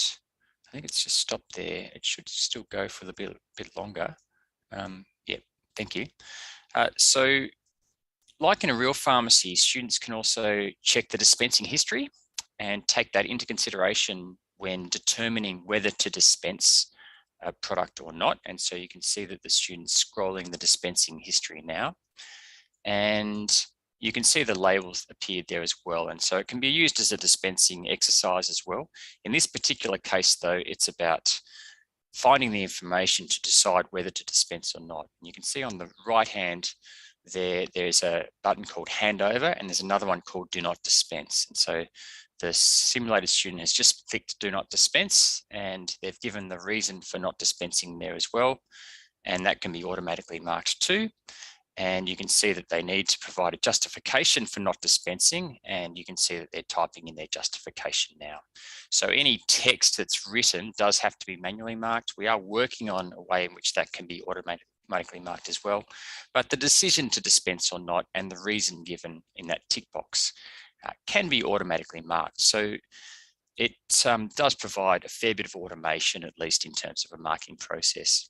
I think it's just stopped there. It should still go for a bit longer. Yeah, thank you. So like in a real pharmacy, students can also check the dispensing history and take that into consideration when determining whether to dispense a product or not. And so you can see that the student's scrolling the dispensing history now. And you can see the labels appeared there as well. And so it can be used as a dispensing exercise as well. In this particular case, though, it's about finding the information to decide whether to dispense or not. And you can see on the right hand there's a button called handover, and there's another one called do not dispense. And so the simulated student has just clicked do not dispense, and they've given the reason for not dispensing there as well. And that can be automatically marked too. And you can see that they need to provide a justification for not dispensing, and you can see that they're typing in their justification now. So any text that's written does have to be manually marked. We are working on a way in which that can be automatically marked as well. But the decision to dispense or not and the reason given in that tick box can be automatically marked. So it does provide a fair bit of automation, at least in terms of a marking process.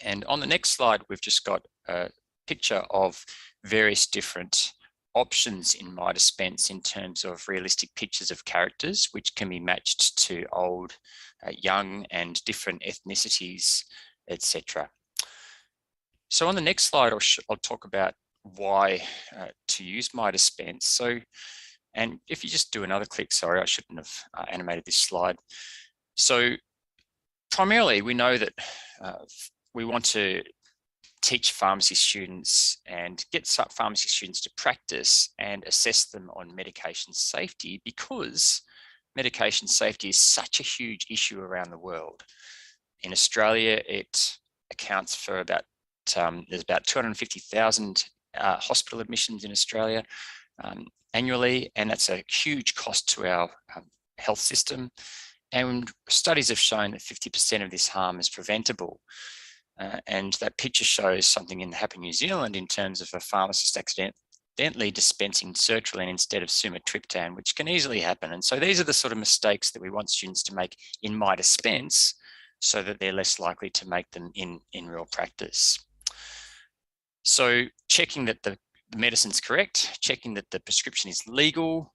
And on the next slide, we've just got a picture of various different options in My Dispense in terms of realistic pictures of characters, which can be matched to old, young, and different ethnicities, etc. So on the next slide, I'll talk about why to use My Dispense. So, and if you just do another click, sorry, I shouldn't have animated this slide. So primarily, we know that we want to teach pharmacy students and get some pharmacy students to practice and assess them on medication safety, because medication safety is such a huge issue around the world. In Australia, it accounts for about, there's about 250,000 hospital admissions in Australia annually, and that's a huge cost to our health system. And studies have shown that 50% of this harm is preventable. And that picture shows something in Happy New Zealand in terms of a pharmacist accidentally dispensing sertraline instead of sumatriptan, which can easily happen. And so these are the sort of mistakes that we want students to make in My Dispense, so that they're less likely to make them in real practice. So checking that the medicine's correct, checking that the prescription is legal,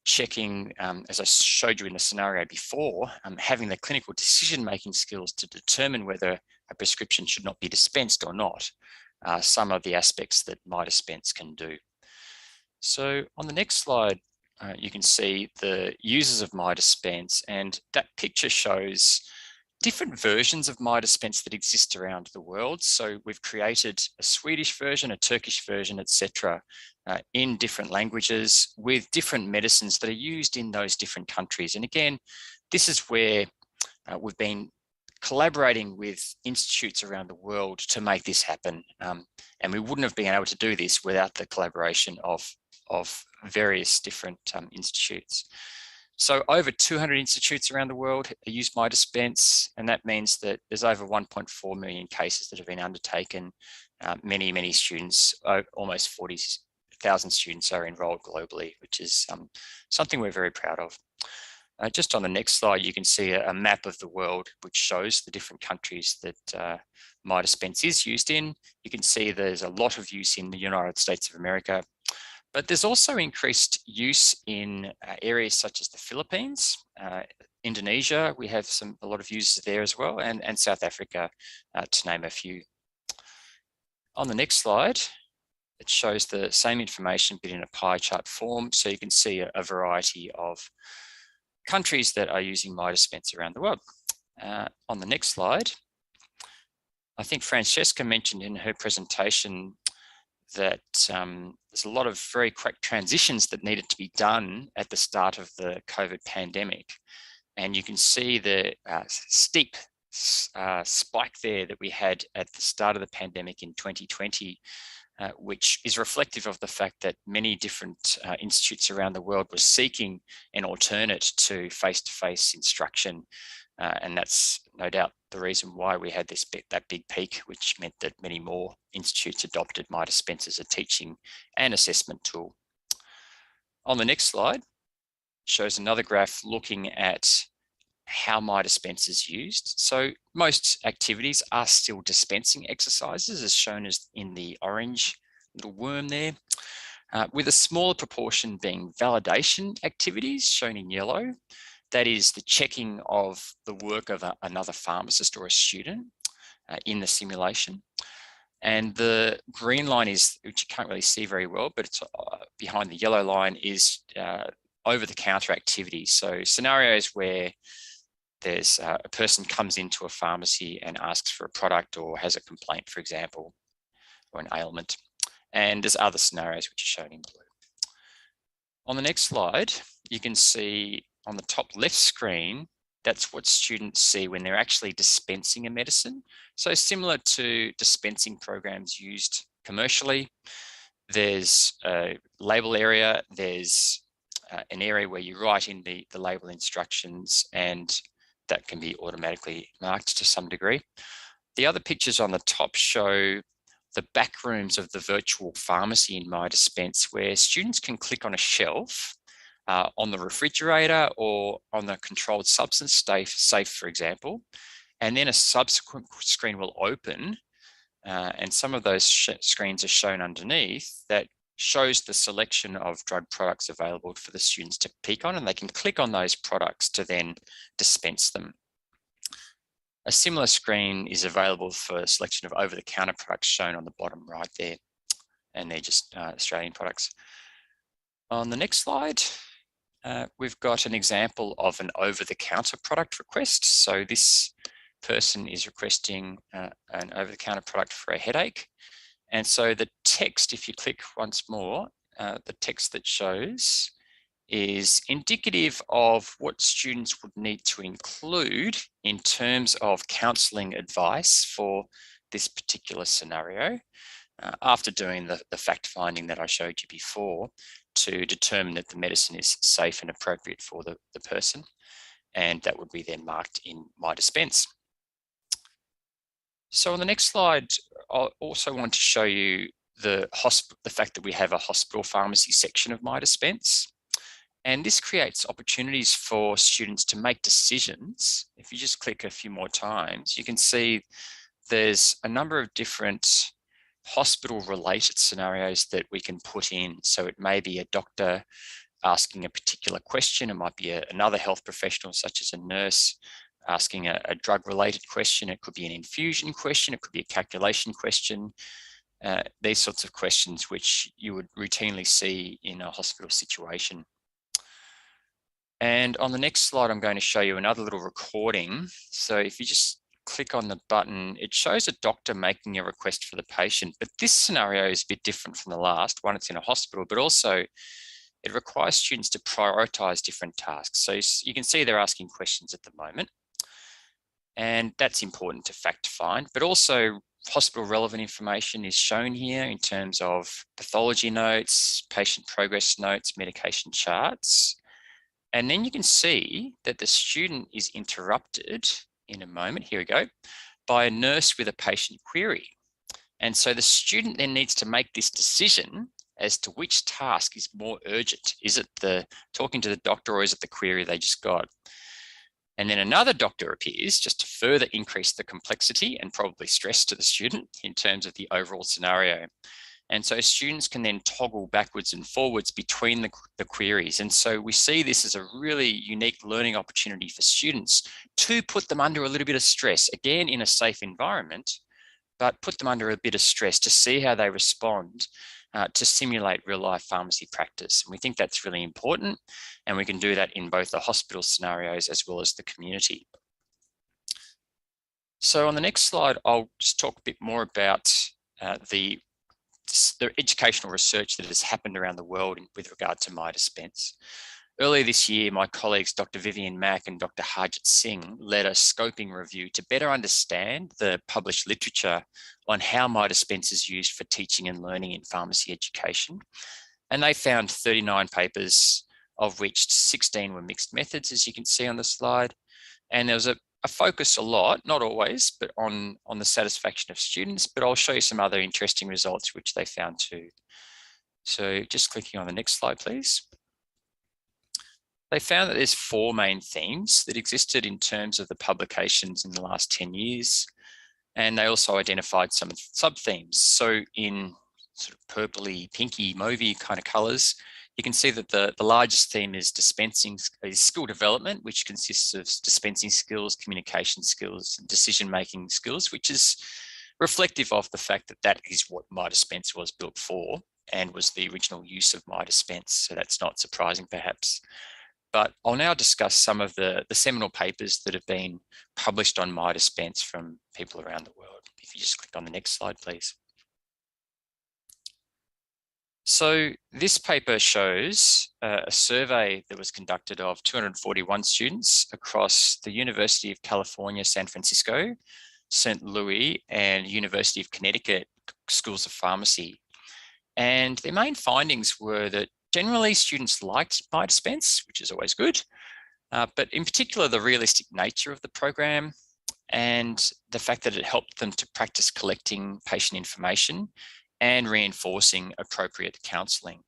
checking, as I showed you in the scenario before, having the clinical decision-making skills to determine whether a prescription should not be dispensed or not, some of the aspects that My Dispense can do. So on the next slide, you can see the users of My Dispense, and that picture shows different versions of My Dispense that exist around the world. So we've created a Swedish version, a Turkish version, etc., in different languages with different medicines that are used in those different countries. And again, this is where we've been collaborating with institutes around the world to make this happen. And we wouldn't have been able to do this without the collaboration of various different institutes. So over 200 institutes around the world use My Dispense, and that means that there's over 1.4 million cases that have been undertaken. Many students, almost 40,000 students are enrolled globally, which is something we're very proud of. Just on the next slide, you can see a map of the world, which shows the different countries that My Dispense is used in. You can see there's a lot of use in the United States of America, but there's also increased use in areas such as the Philippines, Indonesia. We have a lot of users there as well, and South Africa, to name a few. On the next slide, it shows the same information but in a pie chart form, so you can see a variety of countries that are using My Dispense around the world. On the next slide, I think Francesca mentioned in her presentation that there's a lot of very quick transitions that needed to be done at the start of the COVID pandemic. And you can see the steep spike there that we had at the start of the pandemic in 2020, which is reflective of the fact that many different institutes around the world were seeking an alternate to face-to-face instruction. And that's no doubt the reason why we had that big peak, which meant that many more institutes adopted My Dispense as a teaching and assessment tool. On the next slide, shows another graph looking at how My Dispense is used. So most activities are still dispensing exercises, as shown as in the orange little worm there, with a smaller proportion being validation activities, shown in yellow, That is the checking of the work of another pharmacist or a student in the simulation. And the green line is, which you can't really see very well, but it's behind the yellow line, is over-the-counter activities. So scenarios where there's a person comes into a pharmacy and asks for a product or has a complaint, for example, or an ailment. And there's other scenarios which are shown in blue. On the next slide, you can see on the top left screen, that's what students see when they're actually dispensing a medicine. So similar to dispensing programs used commercially, there's a label area, there's an area where you write in the label instructions, and that can be automatically marked to some degree. The other pictures on the top show the back rooms of the virtual pharmacy in MyDispense, where students can click on a shelf on the refrigerator or on the controlled substance safe, for example, and then a subsequent screen will open, and some of those screens are shown underneath that shows the selection of drug products available for the students to pick on, and they can click on those products to then dispense them. A similar screen is available for a selection of over-the-counter products shown on the bottom right there, and they're just Australian products. On the next slide, we've got an example of an over-the-counter product request. So this person is requesting an over-the-counter product for a headache. And so the text, if you click once more, the text that shows is indicative of what students would need to include in terms of counselling advice for this particular scenario, after doing the fact finding that I showed you before, to determine that the medicine is safe and appropriate for the person, and that would be then marked in MyDispense. So on the next slide, I also want to show you the fact that we have a hospital pharmacy section of MyDispense. And this creates opportunities for students to make decisions. If you just click a few more times, you can see there's a number of different hospital-related scenarios that we can put in. So it may be a doctor asking a particular question. It might be another health professional, such as a nurse, asking a drug-related question. It could be an infusion question. It could be a calculation question. These sorts of questions which you would routinely see in a hospital situation. And on the next slide, I'm going to show you another little recording. So if you just click on the button, it shows a doctor making a request for the patient. But this scenario is a bit different from the last one. It's in a hospital, but also it requires students to prioritize different tasks. So you can see they're asking questions at the moment, and that's important to fact find, but also hospital relevant information is shown here in terms of pathology notes, patient progress notes, medication charts. And then you can see that the student is interrupted in a moment, here we go, by a nurse with a patient query. And so the student then needs to make this decision as to which task is more urgent. Is it the talking to the doctor, or is it the query they just got? And then another doctor appears just to further increase the complexity and probably stress to the student in terms of the overall scenario. And so students can then toggle backwards and forwards between the queries. And so we see this as a really unique learning opportunity for students to put them under a little bit of stress, again, in a safe environment, but put them under a bit of stress to see how they respond to simulate real life pharmacy practice. And we think that's really important. And we can do that in both the hospital scenarios as well as the community. So on the next slide, I'll just talk a bit more about the educational research that has happened around the world with regard to MyDispense. Earlier this year, my colleagues, Dr. Vivian Mack and Dr. Harjit Singh, led a scoping review to better understand the published literature on how MyDispense is used for teaching and learning in pharmacy education. And they found 39 papers, of which 16 were mixed methods, as you can see on the slide. And there was a focus a lot, not always, but on the satisfaction of students, but I'll show you some other interesting results which they found too. So just clicking on the next slide, please. They found that there's 4 main themes that existed in terms of the publications in the last 10 years. And they also identified some sub-themes. So in sort of purpley, pinky, mauvey kind of colors, You can see that the largest theme is skill development, which consists of dispensing skills, communication skills, and decision-making skills, which is reflective of the fact that that is what MyDispense was built for and was the original use of MyDispense. So that's not surprising, perhaps. But I'll now discuss some of the seminal papers that have been published on MyDispense from people around the world. If you just click on the next slide, please. So this paper shows a survey that was conducted of 241 students across the University of California, San Francisco, St. Louis, and University of Connecticut schools of pharmacy. And their main findings were that generally students liked MyDispense, which is always good, but in particular the realistic nature of the program and the fact that it helped them to practice collecting patient information and reinforcing appropriate counselling.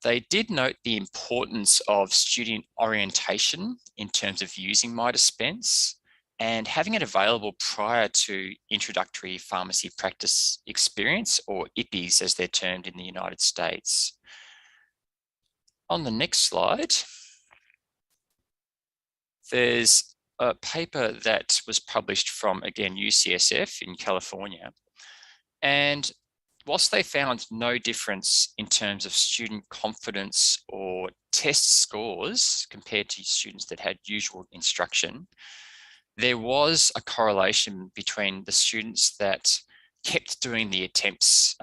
They did note the importance of student orientation in terms of using MyDispense and having it available prior to introductory pharmacy practice experience, or IPPEs as they're termed in the United States. On the next slide, there's a paper that was published from, again, UCSF in California. And whilst they found no difference in terms of student confidence or test scores compared to students that had usual instruction, there was a correlation between the students that kept doing the attempts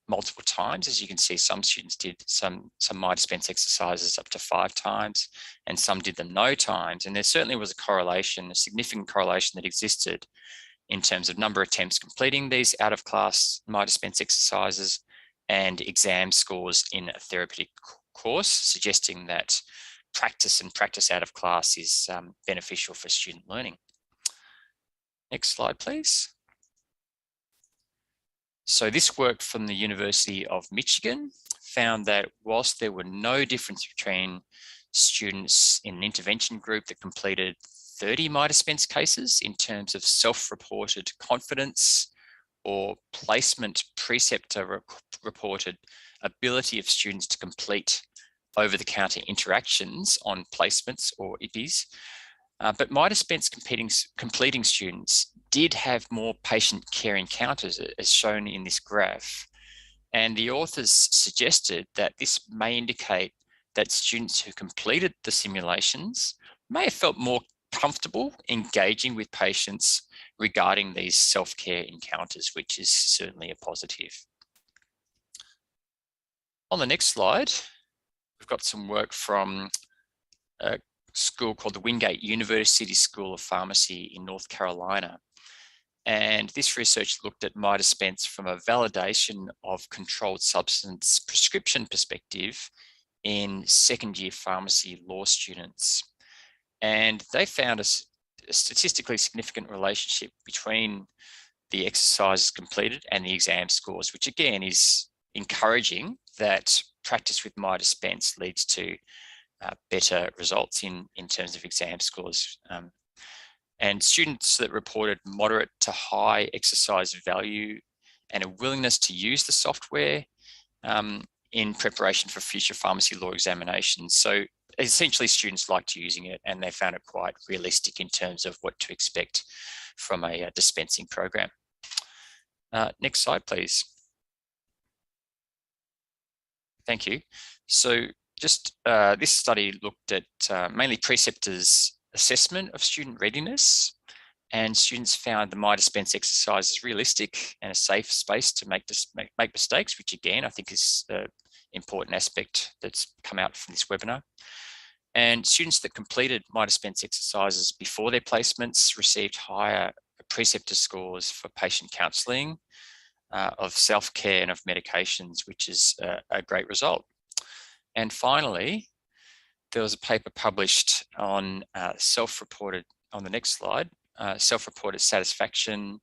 multiple times. As you can see, some students did some MyDispense exercises up to 5 times, and some did them no times. And there certainly was a correlation, a significant correlation that existed in terms of number of attempts completing these out-of-class MyDispense exercises and exam scores in a therapeutic course, suggesting that practice out of class is beneficial for student learning. Next slide, please. So this work from the University of Michigan found that whilst there were no difference between students in an intervention group that completed 30 MyDispense cases in terms of self-reported confidence or placement preceptor reported ability of students to complete over-the-counter interactions on placements or IPPEs. But MyDispense completing students did have more patient care encounters, as shown in this graph. And the authors suggested that this may indicate that students who completed the simulations may have felt more comfortable engaging with patients regarding these self-care encounters, which is certainly a positive. On the next slide, we've got some work from a school called the Wingate University School of Pharmacy in North Carolina. And this research looked at MyDispense from a validation of controlled substance prescription perspective in second-year pharmacy law students. And they found a statistically significant relationship between the exercises completed and the exam scores, which again is encouraging that practice with MyDispense leads to better results in terms of exam scores. And students that reported moderate to high exercise value and a willingness to use the software in preparation for future pharmacy law examinations. So essentially students liked using it and they found it quite realistic in terms of what to expect from a dispensing program. Next slide, please. Thank you. So just this study looked at mainly preceptors' assessment of student readiness, and students found the MyDispense exercises realistic and a safe space to make mistakes, which again, I think is an important aspect that's come out from this webinar. And students that completed MyDispense exercises before their placements received higher preceptor scores for patient counselling, of self-care and of medications, which is a great result. And finally, there was a paper published on self-reported, on the next slide, self-reported satisfaction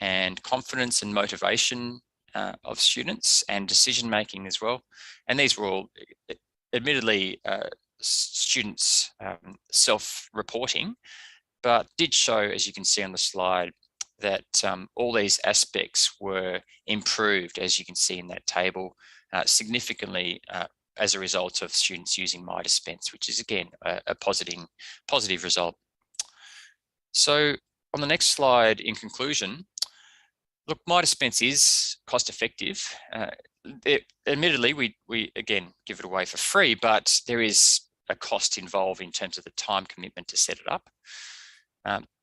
and confidence and motivation of students and decision-making as well. And these were all admittedly students self-reporting, but did show, as you can see on the slide, that all these aspects were improved, as you can see in that table, significantly as a result of students using MyDispense, which is again a positive result. So on the next slide, in conclusion, look, MyDispense is cost effective. Admittedly, we again give it away for free, but there is a cost involved in terms of the time commitment to set it up.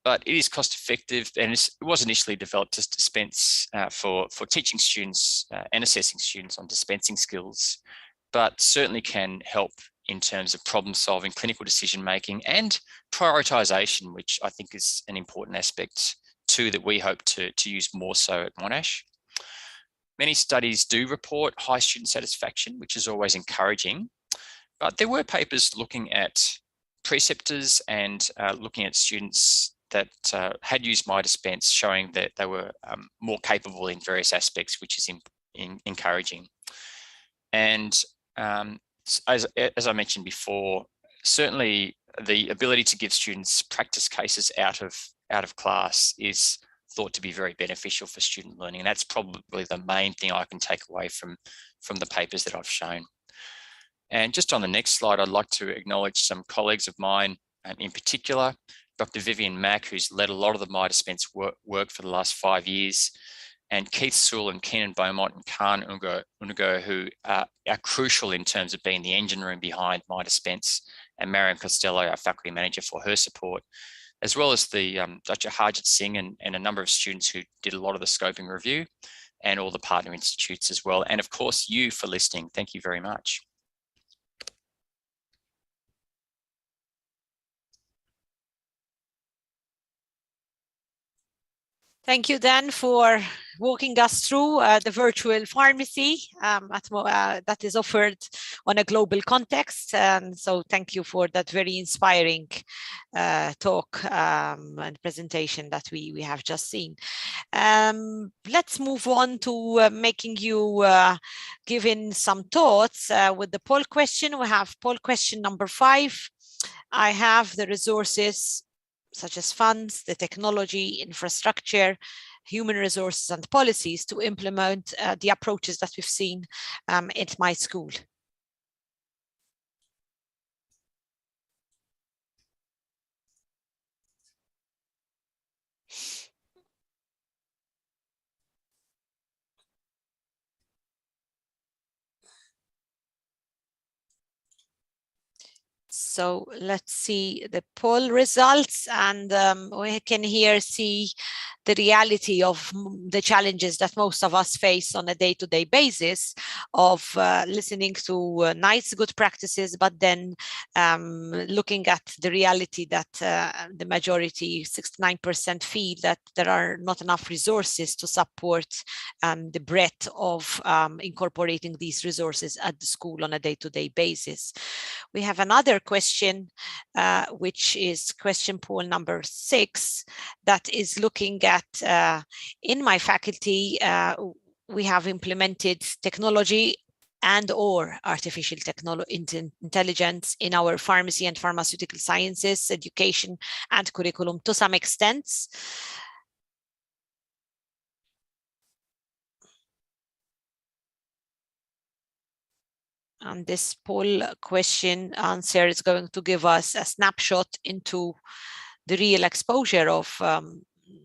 But it is cost effective, and it was initially developed to dispense for teaching students and assessing students on dispensing skills, but certainly can help in terms of problem solving, clinical decision making, and prioritization, which I think is an important aspect too that we hope to use more so at Monash. Many studies do report high student satisfaction, which is always encouraging, but there were papers looking at preceptors and looking at students that had used MyDispense, showing that they were more capable in various aspects, which is encouraging. And as I mentioned before, certainly the ability to give students practice cases out of class is thought to be very beneficial for student learning. And that's probably the main thing I can take away from the papers that I've shown. And just on the next slide, I'd like to acknowledge some colleagues of mine, in particular, Dr. Vivian Mack, who's led a lot of the MyDispense work for the last 5 years, and Keith Sewell and Keenan Beaumont and Khan Unigo, who are crucial in terms of being the engine room behind MyDispense, and Mariam Costello, our faculty manager, for her support, as well as the Dr. Harjit Singh and a number of students who did a lot of the scoping review, and all the partner institutes as well. And of course, you for listening. Thank you very much. Thank you, Dan, for walking us through the virtual pharmacy that is offered on a global context. And so thank you for that very inspiring talk and presentation that we have just seen. Let's move on to making you give in some thoughts with the poll question. We have poll question number 5. I have the resources such as funds, the technology, infrastructure, human resources, and policies to implement the approaches that we've seen at my school. So let's see the poll results, and we can here see the reality of the challenges that most of us face on a day-to-day basis of listening to nice, good practices, but then looking at the reality that the majority, 69%, feel that there are not enough resources to support the breadth of incorporating these resources at the school on a day-to-day basis. We have another question, which is question poll number 6, that is looking at in my faculty, we have implemented technology and or artificial intelligence in our pharmacy and pharmaceutical sciences, education and curriculum to some extent. And this poll question answer is going to give us a snapshot into the real exposure of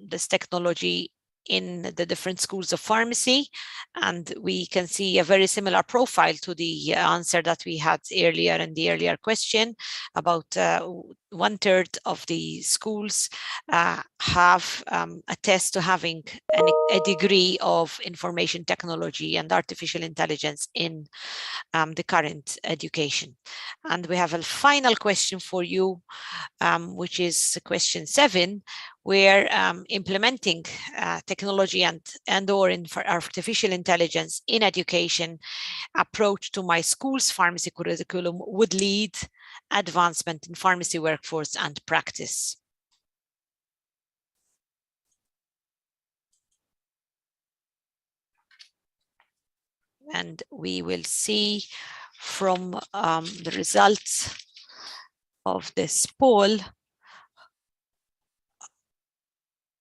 this technology in the different schools of pharmacy. And we can see a very similar profile to the answer that we had earlier in the earlier question. About 1/3 of the schools have attest to having a degree of information technology and artificial intelligence in the current education. And we have a final question for you, which is question 7, where implementing technology and or artificial intelligence in education approach to my school's pharmacy curriculum would lead advancement in pharmacy workforce and practice. And we will see from the results of this poll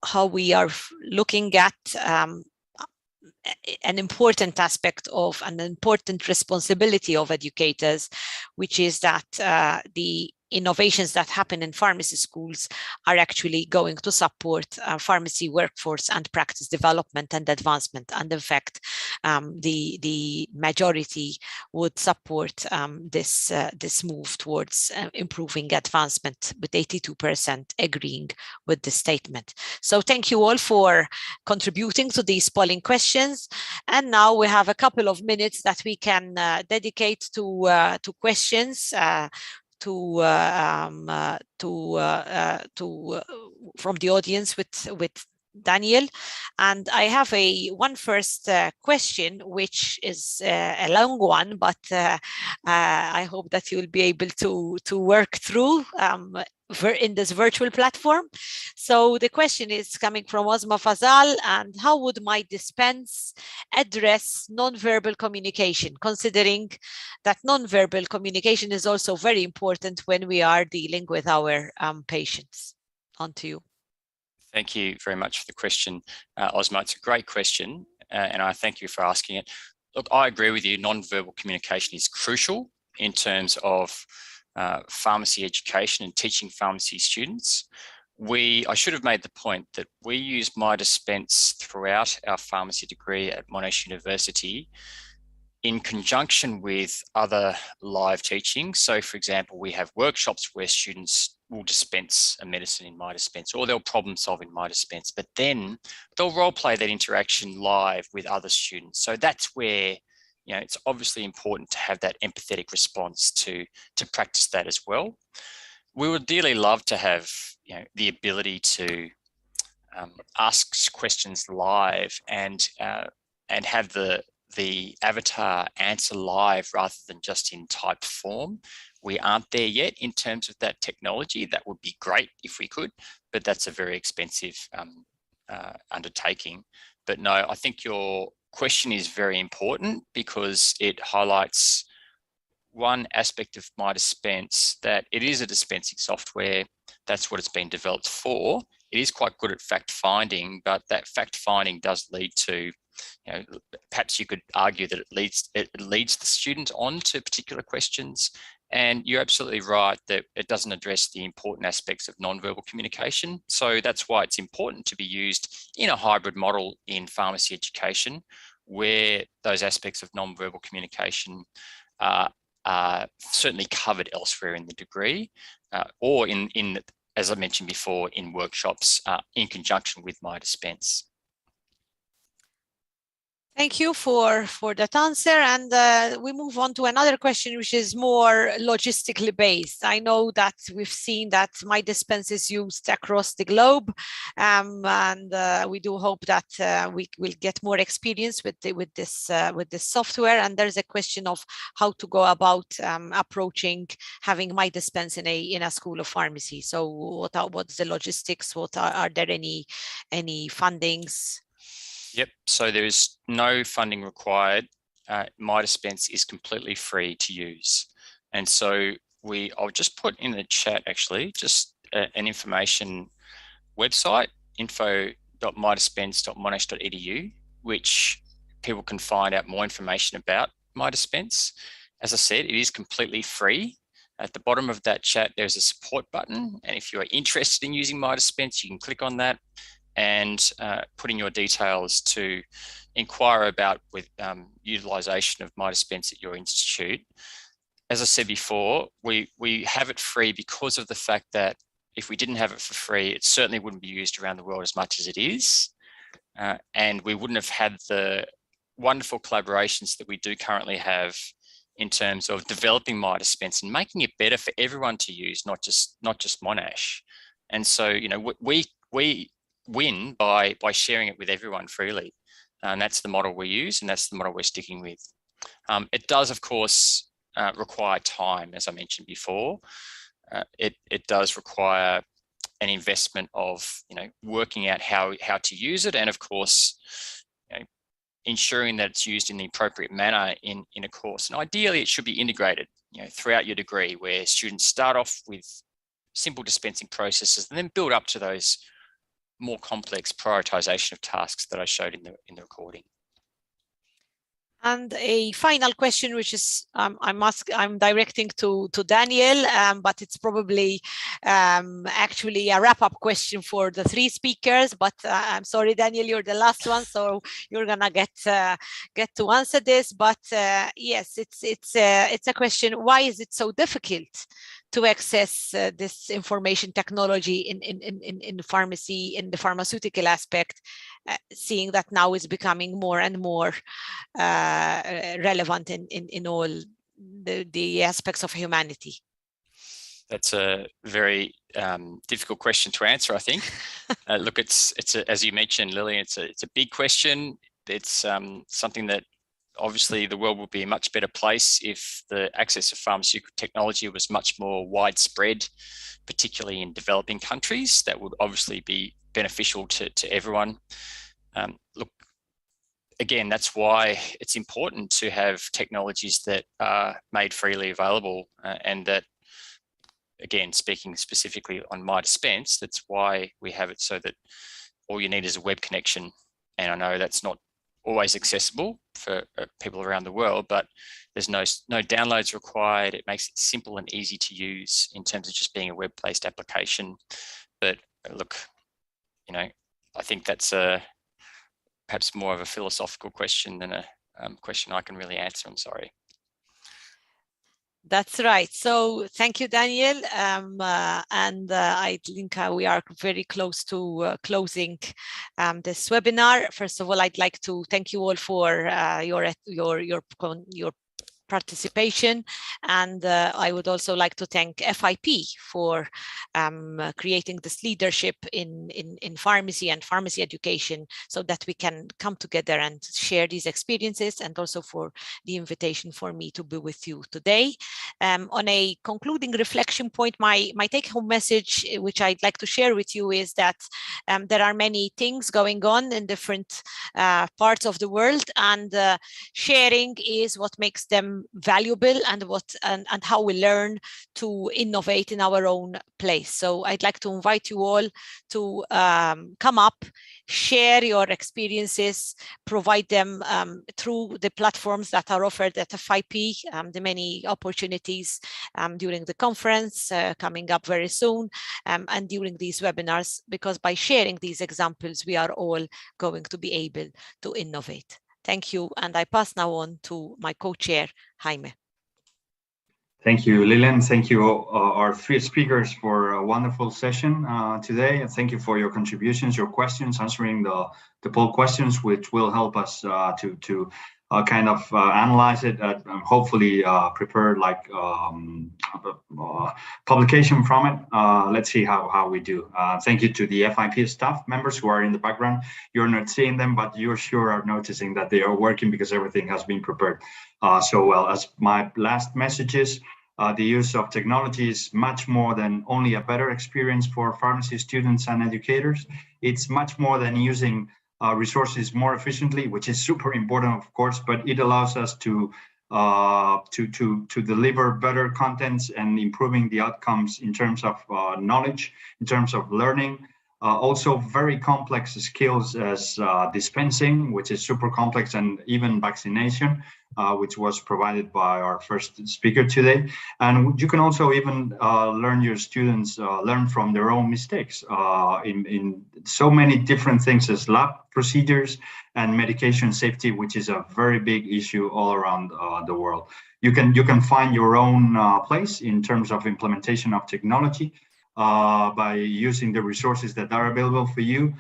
how we are looking at an important aspect of an important responsibility of educators, which is that the innovations that happen in pharmacy schools are actually going to support pharmacy workforce and practice development and advancement. And in fact, the majority would support this move towards improving advancement, with 82% agreeing with the statement. So thank you all for contributing to these polling questions. And now we have a couple of minutes that we can dedicate to questions from the audience with Daniel. And I have one first question, which is a long one, but I hope that you'll be able to work through in this virtual platform. So the question is coming from Osma Fazal, and how would my dispense address nonverbal communication, considering that nonverbal communication is also very important when we are dealing with our patients? On to you. Thank you very much for the question, Osma. It's a great question, and I thank you for asking it. Look, I agree with you. Nonverbal communication is crucial in terms of pharmacy education and teaching pharmacy students. I should have made the point that we use MyDispense throughout our pharmacy degree at Monash University in conjunction with other live teaching. So, for example, we have workshops where students will dispense a medicine in MyDispense, or they'll problem solve in MyDispense, but then they'll role play that interaction live with other students. So that's where, you know, it's obviously important to have that empathetic response to practice that as well. We would dearly love to have, you know, the ability to ask questions live and have the avatar answer live rather than just in typed form. We aren't there yet in terms of that technology. That would be great if we could, but that's a very expensive undertaking. But no, I think your question is very important because it highlights one aspect of MyDispense, that it is a dispensing software. That's what it's been developed for. It is quite good at fact finding, but that fact finding does lead to, you know, perhaps you could argue that it leads the student on to particular questions. And you're absolutely right that it doesn't address the important aspects of nonverbal communication. So that's why it's important to be used in a hybrid model in pharmacy education, where those aspects of nonverbal communication are certainly covered elsewhere in the degree, or in, as I mentioned before, in workshops in conjunction with MyDispense. Thank you for that answer. And we move on to another question, which is more logistically based. I know that we've seen that MyDispense is used across the globe, and we do hope that we will get more experience with this software. And there's a question of how to go about approaching having MyDispense in a school of pharmacy. So what's the logistics? Are there any fundings? Yep, so there is no funding required. MyDispense is completely free to use. And so I'll just put in the chat actually, just an information website, info.mydispense.monash.edu, which people can find out more information about MyDispense. As I said, it is completely free. At the bottom of that chat, there's a support button. And if you are interested in using MyDispense, you can click on that and put in your details to inquire about utilisation of MyDispense at your institute. As I said before, we have it free because of the fact that if we didn't have it for free, it certainly wouldn't be used around the world as much as it is. And we wouldn't have had the wonderful collaborations that we do currently have in terms of developing MyDispense and making it better for everyone to use, not just Monash. And so, you know, we win by sharing it with everyone freely. And that's the model we use, and that's the model we're sticking with. It does, of course, require time, as I mentioned before. It does require an investment of, you know, working out how to use it, and of course, you know, ensuring that it's used in the appropriate manner in a course. And ideally, it should be integrated, you know, throughout your degree, where students start off with simple dispensing processes and then build up to those more complex prioritization of tasks that I showed in the recording. And a final question, which is I'm directing to Daniel, but it's probably actually a wrap-up question for the three speakers. But I'm sorry, Daniel, you're the last one, so you're gonna get to answer this. But yes, it's a question: why is it so difficult to access this information technology in pharmacy, in the pharmaceutical aspect, seeing that now it's becoming more and more relevant in all the aspects of humanity? That's a very difficult question to answer, I think. Look, it's as you mentioned, Lily, it's a big question. It's something that obviously the world would be a much better place if the access to pharmaceutical technology was much more widespread, particularly in developing countries. That would obviously be beneficial to everyone. Look, again, that's why it's important to have technologies that are made freely available, and that, again, speaking specifically on My Dispense, that's why we have it so that all you need is a web connection. And I know that's not always accessible for people around the world, but there's no downloads required. It makes it simple and easy to use in terms of just being a web-based application. But look, you know, I think that's perhaps more of a philosophical question than a question I can really answer. I'm sorry. That's right. So thank you, Daniel. I think we are very close to closing this webinar. First of all, I'd like to thank you all for your participation, and I would also like to thank FIP for creating this leadership in pharmacy and pharmacy education, so that we can come together and share these experiences, and also for the invitation for me to be with you today. On a concluding reflection point, my take-home message, which I'd like to share with you, is that there are many things going on in different parts of the world, and sharing is what makes them valuable, and how we learn to innovate in our own place. So I'd like to invite you all to come up, share your experiences, provide them through the platforms that are offered at FIP, the many opportunities during the conference coming up very soon, and during these webinars, because by sharing these examples, we are all going to be able to innovate. Thank you, and I pass now on to my co-chair, Jaime. Thank you, Lilian. Thank you, our three speakers, for a wonderful session today. And thank you for your contributions, your questions, answering the poll questions, which will help us to kind of analyze it and hopefully prepare like publication from it. Let's see how we do. Thank you to the FIP staff members who are in the background. You're not seeing them, but you sure are noticing that they are working, because everything has been prepared so well. As my last messages, the use of technology is much more than only a better experience for pharmacy students and educators. It's much more than using resources more efficiently, which is super important, of course, but it allows us to deliver better contents and improving the outcomes in terms of knowledge, in terms of learning. Also very complex skills as dispensing, which is super complex, and even vaccination, which was provided by our first speaker today. And you can also even learn your students learn from their own mistakes in so many different things as lab procedures and medication safety, which is a very big issue all around the world. You can find your own place in terms of implementation of technology by using the resources that are available for you,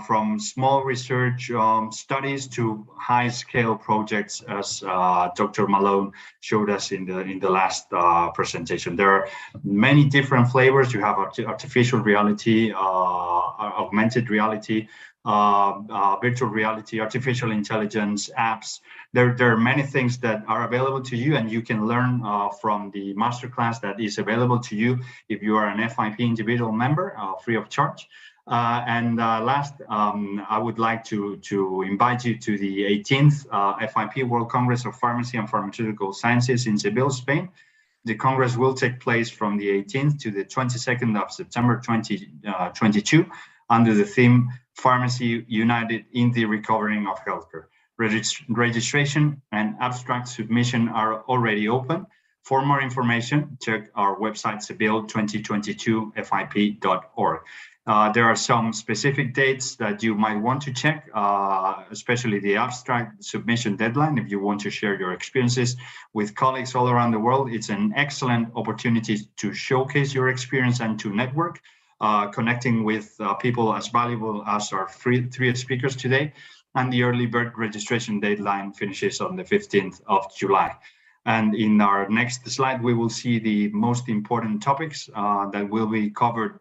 from small research studies to high-scale projects, as Dr. Malone showed us in the last presentation. There are many different flavors. You have artificial reality, augmented reality, virtual reality, artificial intelligence, apps. There are many things that are available to you, and you can learn from the masterclass that is available to you if you are an FIP individual member, free of charge. Last, I would like to invite you to the 18th FIP World Congress of Pharmacy and Pharmaceutical Sciences in Seville, Spain. The Congress will take place from the 18th to the 22nd of September 2022 under the theme Pharmacy United in the Recovering of Healthcare. Registration and abstract submission are already open. For more information, check our website, Seville2022FIP.org. There are some specific dates that you might want to check, especially the abstract submission deadline. If you want to share your experiences with colleagues all around the world, it's an excellent opportunity to showcase your experience and to network, connecting with people as valuable as our three speakers today. And the early bird registration deadline finishes on the 15th of July. And in our next slide, we will see the most important topics that will be covered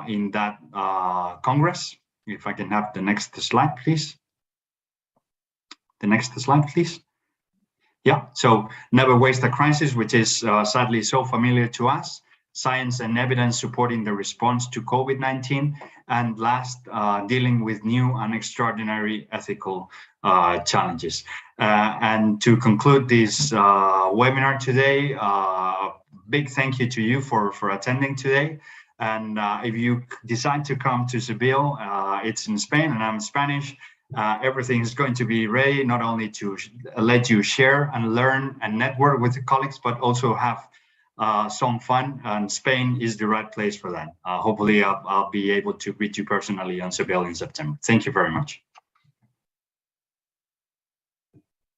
in that Congress. If I can have the next slide, please. The next slide, please. Yeah, so never waste a crisis, which is sadly so familiar to us. Science and evidence supporting the response to COVID-19. And last, dealing with new and extraordinary ethical challenges. And to conclude this webinar today, big thank you to you for attending today. And if you decide to come to Seville, it's in Spain and I'm Spanish. Everything is going to be ready, not only to let you share and learn and network with the colleagues, but also have some fun, and Spain is the right place for that. Hopefully I'll be able to greet you personally on Seville in September. Thank you very much.